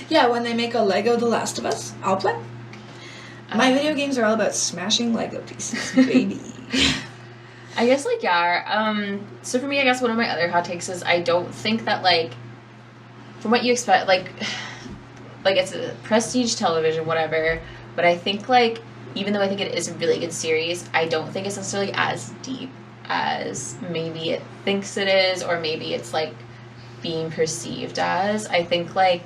Yeah, when they make a Lego The Last of Us, I'll play. My video games are all about smashing Lego pieces, baby. I guess, like, yeah. So for me, I guess one of my other hot takes is I don't think that, like, from what you expect, like it's a prestige television, whatever, but I think, like, even though I think it is a really good series, I don't think it's necessarily as deep as maybe it thinks it is, or maybe it's, like, being perceived as. I think, like,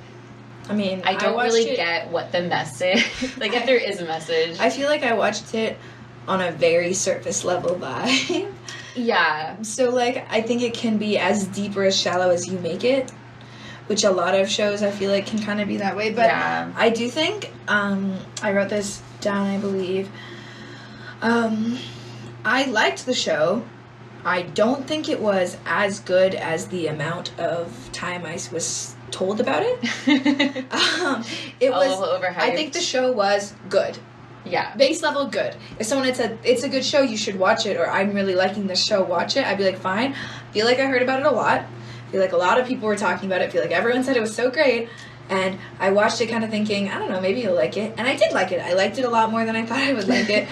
I mean, I don't really get what the message, like, if there is a message. I feel like I watched it on a very surface level vibe. Yeah. So, like, I think it can be as deep or as shallow as you make it, which a lot of shows I feel like can kind of be that way. But yeah. I do think, I wrote this down, I believe. I liked the show. I don't think it was as good as the amount of time I was told about it. It was overhyped. I think the show was good. Yeah. Base level good. If someone had said, it's a good show, you should watch it, or I'm really liking the show, watch it, I'd be like, fine. I feel like I heard about it a lot. I feel like a lot of people were talking about it. I feel like everyone said it was so great. And I watched it kind of thinking, I don't know, maybe you'll like it. And I did like it. I liked it a lot more than I thought I would like it.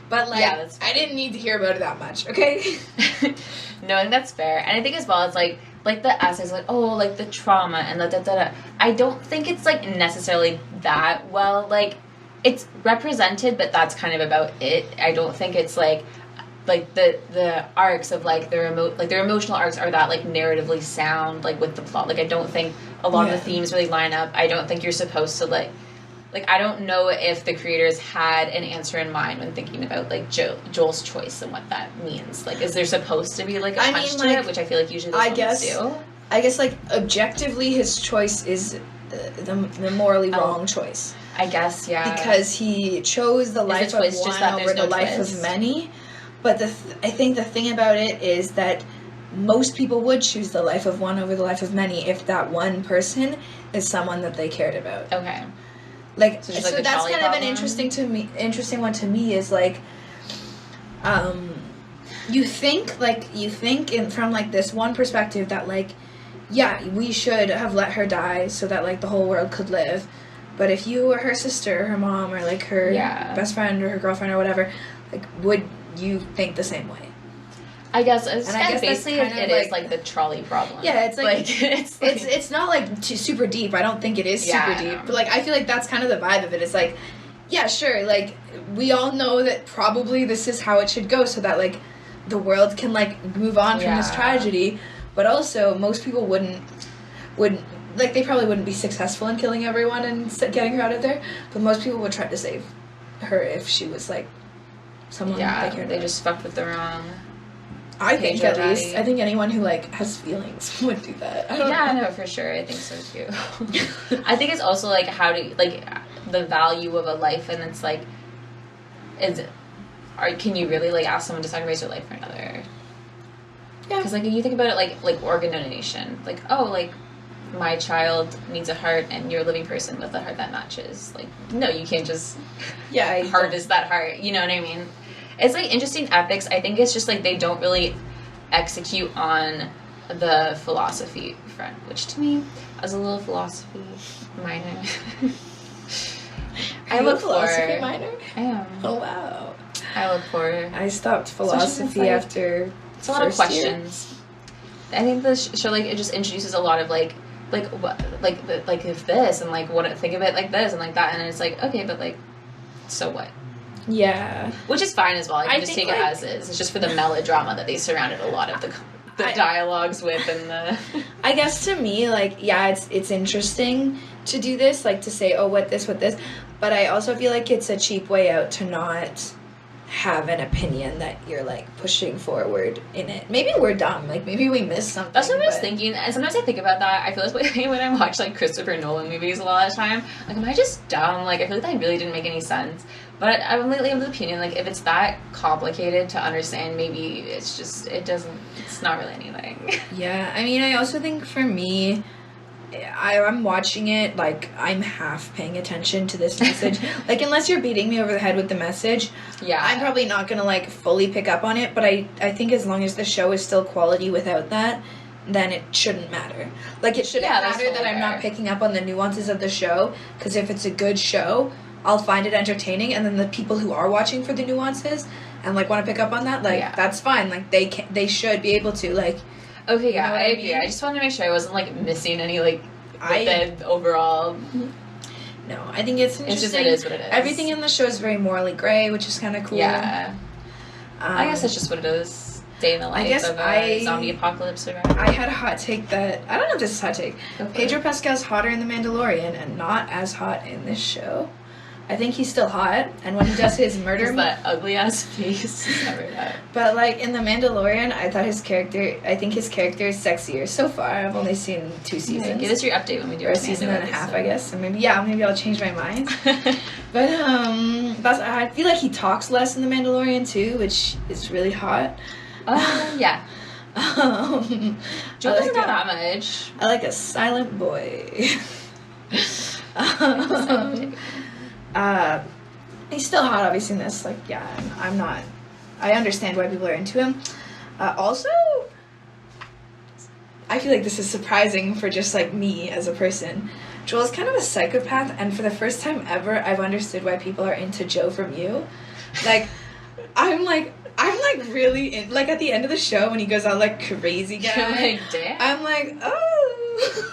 But, like, yeah, I didn't need to hear about it that much, okay? No, I think that's fair. And I think as well, it's like the essays, like, oh, like, the trauma and da-da-da-da. I don't think it's, like, necessarily that well, like, it's represented, but that's kind of about it. I don't think it's, like the arcs of, like, their emotional arcs are that, like, narratively sound, like, with the plot. Like, I don't think a lot of the themes really line up. I don't think you're supposed to, like, I don't know if the creators had an answer in mind when thinking about, like, Joel's choice and what that means. Like, is there supposed to be, like, a punch to it, which I feel like usually those ones do? I guess, like, objectively, his choice is the morally wrong choice. I guess, yeah. Because he chose the life of one over the life of many. But I think the thing about it is that most people would choose the life of one over the life of many if that one person is someone that they cared about. Okay. Like, so that's kind of an interesting one to me is, like, you think from, like, this one perspective that, like, yeah, we should have let her die so that, like, the whole world could live. But if you were her sister or her mom or, like, her best friend or her girlfriend or whatever, like, would you think the same way? I guess basically it is like the trolley problem. Yeah, it's like it's not like super deep. I don't think it is super deep, but, like, I feel like that's kind of the vibe of it. It's like, yeah, sure, like, we all know that probably this is how it should go, so that, like, the world can, like, move on from this tragedy. But also, most people wouldn't like, they probably wouldn't be successful in killing everyone and getting her out of there. But most people would try to save her if she was, like, someone they cared about. They just fucked with the wrong. I think, at least. I think anyone who, like, has feelings would do that. I know, for sure. I think so, too. I think it's also, like, how to, like, the value of a life, and it's, like, can you really, like, ask someone to sacrifice their life for another? Yeah. Because, like, if you think about it, like organ donation. Like, oh, like, my child needs a heart, and you're a living person with a heart that matches. Like, no, you can't just harvest that heart. You know what I mean? It's, like, interesting ethics. I think it's just, like, they don't really execute on the philosophy front, which to me, as a little philosophy minor, I look for. Philosophy minor? I am. Oh, wow. I look for. I stopped philosophy after. It's a lot of questions. Year. I think the show, like, it just introduces a lot of, like what, like if this, and, like, what, think of it like this and like that, and it's like, okay, but, like, so what? Yeah. Which is fine as well. You can just take it as is. It's just for the melodrama that they surrounded a lot of the dialogues with, and the. I guess to me, like, yeah, it's interesting to do this, like, to say, oh, what this, but I also feel like it's a cheap way out to not have an opinion that you're, like, pushing forward in it. Maybe we're dumb. Like, maybe we missed something. That's what I was thinking. And sometimes I think about that. I feel this way when I watch, like, Christopher Nolan movies a lot of the time. Like, am I just dumb? Like, I feel like that really didn't make any sense. But I'm lately of the opinion, like, if it's that complicated to understand, maybe it's just, it's not really anything. Yeah. I mean, I also think for me, I'm watching it, like, I'm half paying attention to this message. Like, unless you're beating me over the head with the message, I'm probably not going to, like, fully pick up on it. But I think as long as the show is still quality without that, then it shouldn't matter. Like, it shouldn't matter that I'm not picking up on the nuances of the show. Because if it's a good show, I'll find it entertaining, and then the people who are watching for the nuances and like want to pick up on that, like that's fine. Like they should be able to like. Okay, yeah, you know I agree. I just wanted to make sure I wasn't like missing any like the overall. No, I think it's interesting. It's just, it is what it is. Everything in the show is very morally gray, which is kind of cool. Yeah. I guess that's just what it is. Day in the life of a zombie apocalypse survivor. I had a hot take that, I don't know if this is a hot take. Pedro Pascal's hotter in The Mandalorian and not as hot in this show. I think he's still hot, and when he does his murder... that ugly-ass face is covered up. But, like, in The Mandalorian, I think his character is sexier. So far, I've only seen 2 seasons. Yeah, give us your update when we do or a season and a half, I guess. And maybe I'll change my mind. But, I feel like he talks less in The Mandalorian, too, which is really hot. Yeah. Joe doesn't know that much. I like a silent boy. He's still hot, obviously, in this. Like, yeah, I'm not... I understand why people are into him. Also, I feel like this is surprising for just, like, me as a person. Joel's kind of a psychopath, and for the first time ever, I've understood why people are into Joe from You. Like, I'm really in... Like, at the end of the show, when he goes out, like, crazy guy... You're like, damn. I'm like, oh...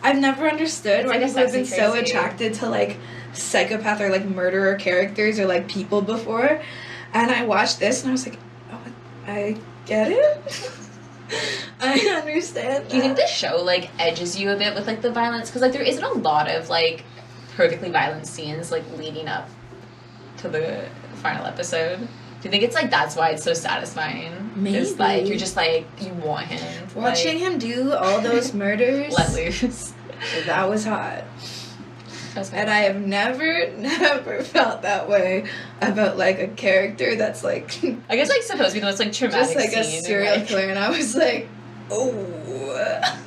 I've never understood why people have been so attracted to, like, psychopath or, like, murderer characters or, like, people before. And I watched this and I was like, oh, I get it. I understand that. Do you think the show, like, edges you a bit with, like, the violence? Because, like, there isn't a lot of, like, perfectly violent scenes, like, leading up to the final episode. Do you think it's, like, that's why it's so satisfying? Maybe. It's, like, you're just, like, you want him to, watching him do all those murders. Let loose. That was hot. And I have never felt that way about, like, a character that's, like... I guess, like, supposed to be the most, like, traumatic just, like, a scene serial and, killer, and I was like, oh...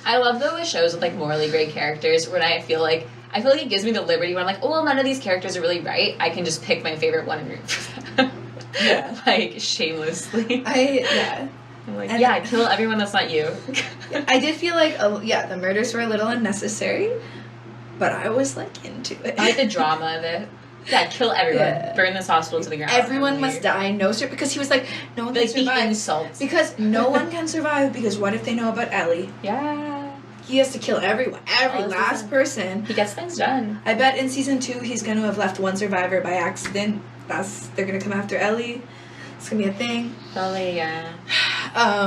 I love, though, with shows with, like, morally great characters, when I feel like it gives me the liberty when I'm like, oh, well, none of these characters are really right. I can just pick my favorite one and root for them. Yeah. Like, shamelessly. Yeah. I'm like, and yeah, kill everyone that's not you. I did feel like, the murders were a little unnecessary, but I was, like, into it. I like the drama of it. Yeah, kill everyone. Yeah. Burn this hospital to the ground. Everyone must die. No, sir. Because he was like, no one can survive. The insults. Because no one can survive, because what if they know about Ellie? Yeah. He has to kill everyone. Every last person. He gets things done. I bet in season 2 he's going to have left one survivor by accident. They're going to come after Ellie. It's going to be a thing. Probably, yeah.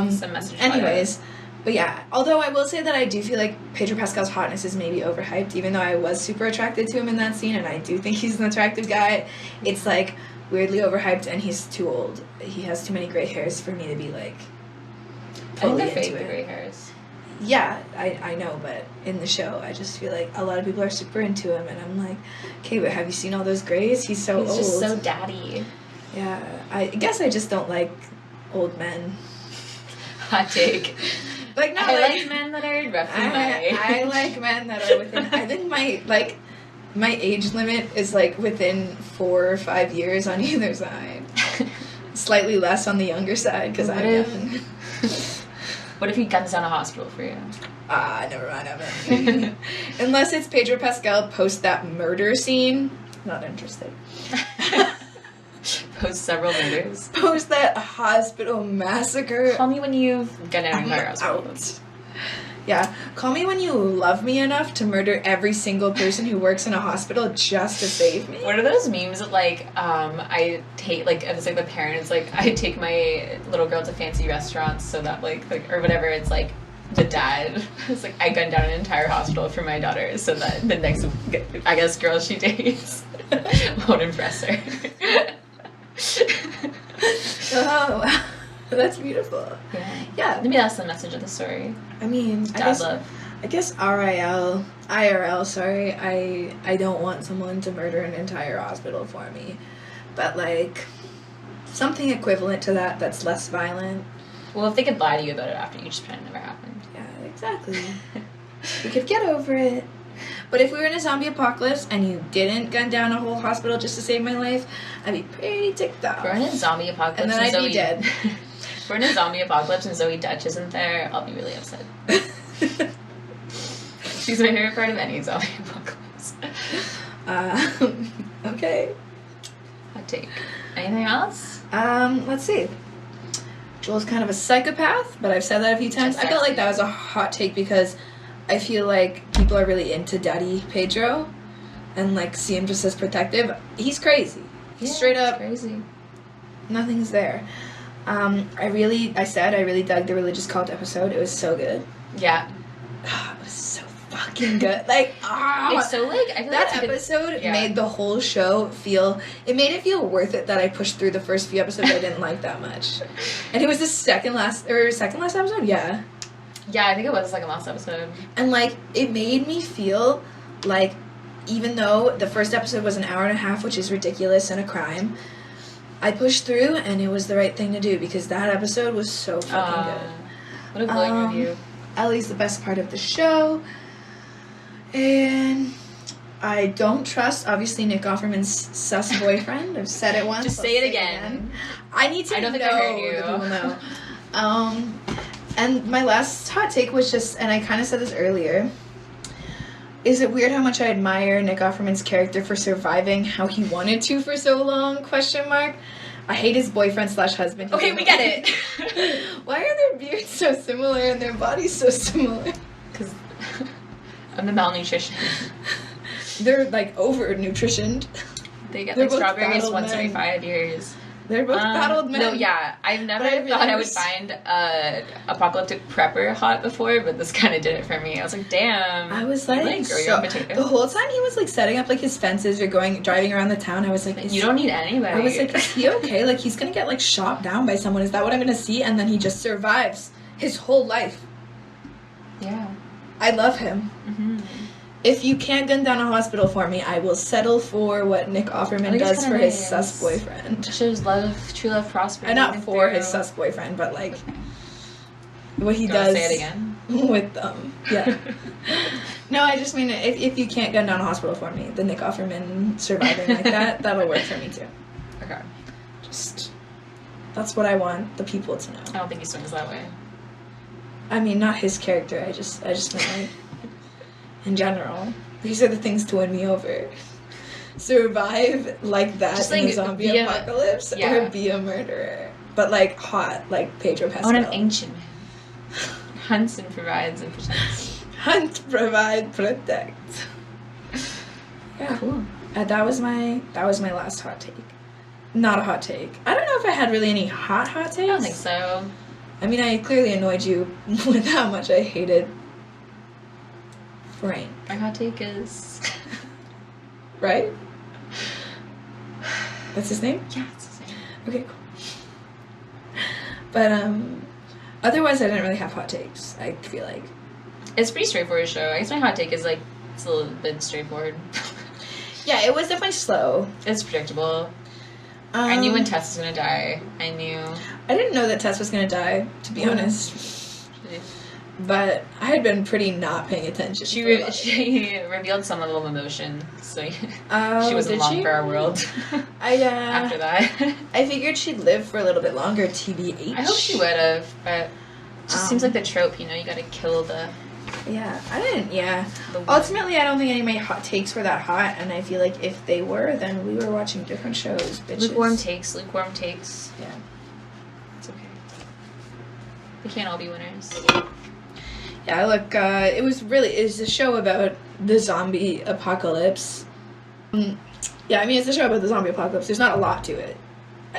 Some message. Anyways. But yeah, although I will say that I do feel like Pedro Pascal's hotness is maybe overhyped, even though I was super attracted to him in that scene, and I do think he's an attractive guy. It's, like, weirdly overhyped, and he's too old. He has too many gray hairs for me to be, like, totally into it. I think they're fake gray hairs. Yeah, I know, but in the show, I just feel like a lot of people are super into him, and I'm like, okay, but have you seen all those grays? He's so old. He's just so daddy. Yeah, I guess I just don't like old men. Hot take. Like, not I like men that are roughly my age. I like men that are within... I think my age limit is, like, within 4 or 5 years on either side. Slightly less on the younger side, because I'm young. What if he guns down a hospital for you? Never mind. Unless it's Pedro Pascal post that murder scene. Not interested. Post several murders. Post that hospital massacre. Call me when you've gunned down an entire hospital. Yeah. Call me when you love me enough to murder every single person who works in a hospital just to save me. What are those memes that, like, I take, like, it's like the parents, like, I take my little girl to fancy restaurants so that, like or whatever, it's like, the dad, it's like, I gunned down an entire hospital for my daughter so that the next, I guess, girl she dates won't impress her. Oh, that's beautiful. Yeah. Maybe that's the message of the story. I mean, love. I guess IRL, sorry, I don't want someone to murder an entire hospital for me. But, like, something equivalent to that that's less violent. Well, if they could lie to you about it after, you just pretend it never happened. Yeah, exactly. We could get over it. But if we were in a zombie apocalypse and you didn't gun down a whole hospital just to save my life, I'd be pretty ticked off. We're in a zombie apocalypse and then I'd be dead. If we're in a zombie apocalypse and Zoe Dutch isn't there, I'll be really upset. She's my favorite part of any zombie apocalypse. Okay. Hot take. Anything else? Let's see. Joel's kind of a psychopath, but I've said that a few times. I felt like that was a hot take because I feel like people are really into Daddy Pedro and like see him just as protective. He's crazy. He's straight up crazy. Nothing's there. I really dug the religious cult episode. It was so good. Yeah. It was so fucking good. Like, it's so like I feel that like episode made the whole show made it feel worth it that I pushed through the first few episodes I didn't like that much. And it was the second last episode, yeah. Yeah, I think it was the second last episode. And like it made me feel like even though the first episode was an hour and a half, which is ridiculous and a crime, I pushed through and it was the right thing to do because that episode was so fucking good. What a glowing review. Ellie's the best part of the show. And I don't trust, obviously, Nick Offerman's sus boyfriend. I've said it once. Just say it again. I need to know. I don't think I heard you. That people know. And my last hot take was just, and I kind of said this earlier, is it weird how much I admire Nick Offerman's character for surviving how he wanted to for so long? ? I hate his boyfriend/husband. Okay, we get it. Why are their beards so similar and their bodies so similar? Because I'm the malnutrition. They're like over-nutritioned. They get like strawberries once every 5 years. They're both battled men. No, yeah. I've never thought I would find a apocalyptic prepper hot before, but this kind of did it for me. I was like, damn. I was like, the whole time he was like setting up like his fences or driving around the town, I was like, you don't need anybody. I was like, is he okay? Like he's gonna get like shot down by someone. Is that what I'm gonna see? And then he just survives his whole life. Yeah. I love him. Mm-hmm. If you can't gun down a hospital for me, I will settle for what Nick Offerman does for his sus boyfriend. Shows love, true love, prosperity. And not for his sus boyfriend, but like what he does. Say it again. With them. Yeah. No, I just mean if you can't gun down a hospital for me, the Nick Offerman surviving like that'll work for me too. Okay. Just that's what I want the people to know. I don't think he swings that way. I mean, not his character. I just meant like. In general, these are the things to win me over. Survive like that just in a zombie apocalypse, or be a murderer. But like hot, like Pedro Pascal. I want an ancient man. Hunts and provides and protects. Hunt, provide, protect. Yeah, cool. That was my last hot take. Not a hot take. I don't know if I had really any hot takes. I don't think so. I mean, I clearly annoyed you with how much I hated Frank. My hot take is... Right? That's his name? Yeah, it's his name. Okay, cool. But, otherwise I didn't really have hot takes, I feel like. It's a pretty straightforward show. I guess my hot take is, like, it's a little bit straightforward. Yeah, it was definitely slow. It's predictable. I knew when Tess was gonna die. I didn't know that Tess was gonna die, to be honest. But I had been pretty not paying attention. She revealed some level of emotion, so she wasn't long for our world. After that, I figured she'd live for a little bit longer. TBH. I hope she would have, but it just seems like the trope. You gotta kill the. Yeah, I didn't. Yeah. Ultimately, I don't think any of my hot takes were that hot, and I feel like if they were, then we were watching different shows. Bitches. Lukewarm takes. Yeah. It's okay. We can't all be winners. Yeah, look, it was a show about the zombie apocalypse. Yeah, I mean, it's a show about the zombie apocalypse. There's not a lot to it.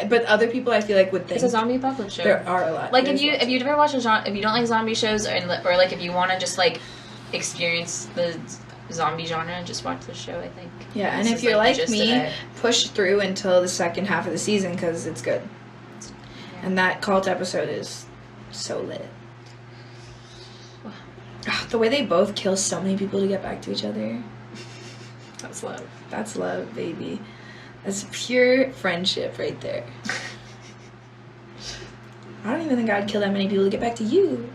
But other people, I feel like, would think... It's a zombie apocalypse show. There are a lot. Like, if you ever watch if you don't like zombie shows, or like, if you want to just, like, experience the zombie genre, just watch the show, I think. Yeah, and if you're like me, push through until the second half of the season, because it's good. Yeah. And that cult episode is so lit. The way they both kill so many people to get back to each other. That's love. That's love, baby. That's pure friendship right there. I don't even think I'd kill that many people to get back to you.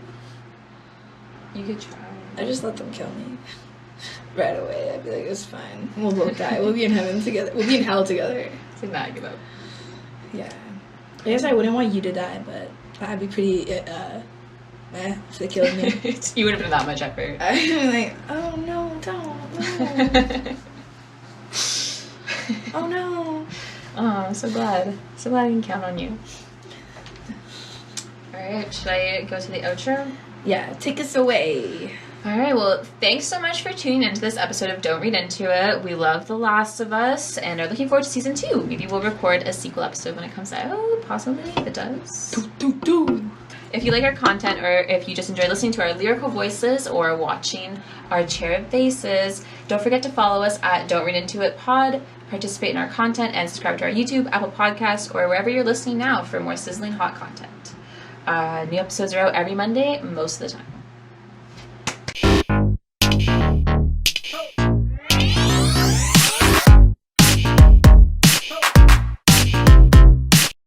You could try. I just let them kill me. Right away. I'd be like, it's fine. We'll both die. We'll be in heaven together. We'll be in hell together. It's like, nah, I give up. Yeah. I guess I wouldn't want you to die, but that'd be pretty If they killed me. You wouldn't have that much effort. I'd be like, oh no, don't. Oh no. Oh, I'm so glad. So glad I can count on you. Alright, should I go to the outro? Yeah, take us away. Alright, well, thanks so much for tuning into this episode of Don't Read Into It. We love The Last of Us and are looking forward to season 2. Maybe we'll record a sequel episode when it comes out. Possibly, if it does. If you like our content, or if you just enjoy listening to our lyrical voices or watching our cherub faces, don't forget to follow us at Don't Read Into It Pod, participate in our content, and subscribe to our YouTube, Apple Podcasts, or wherever you're listening now for more sizzling hot content. New episodes are out every Monday, most of the time.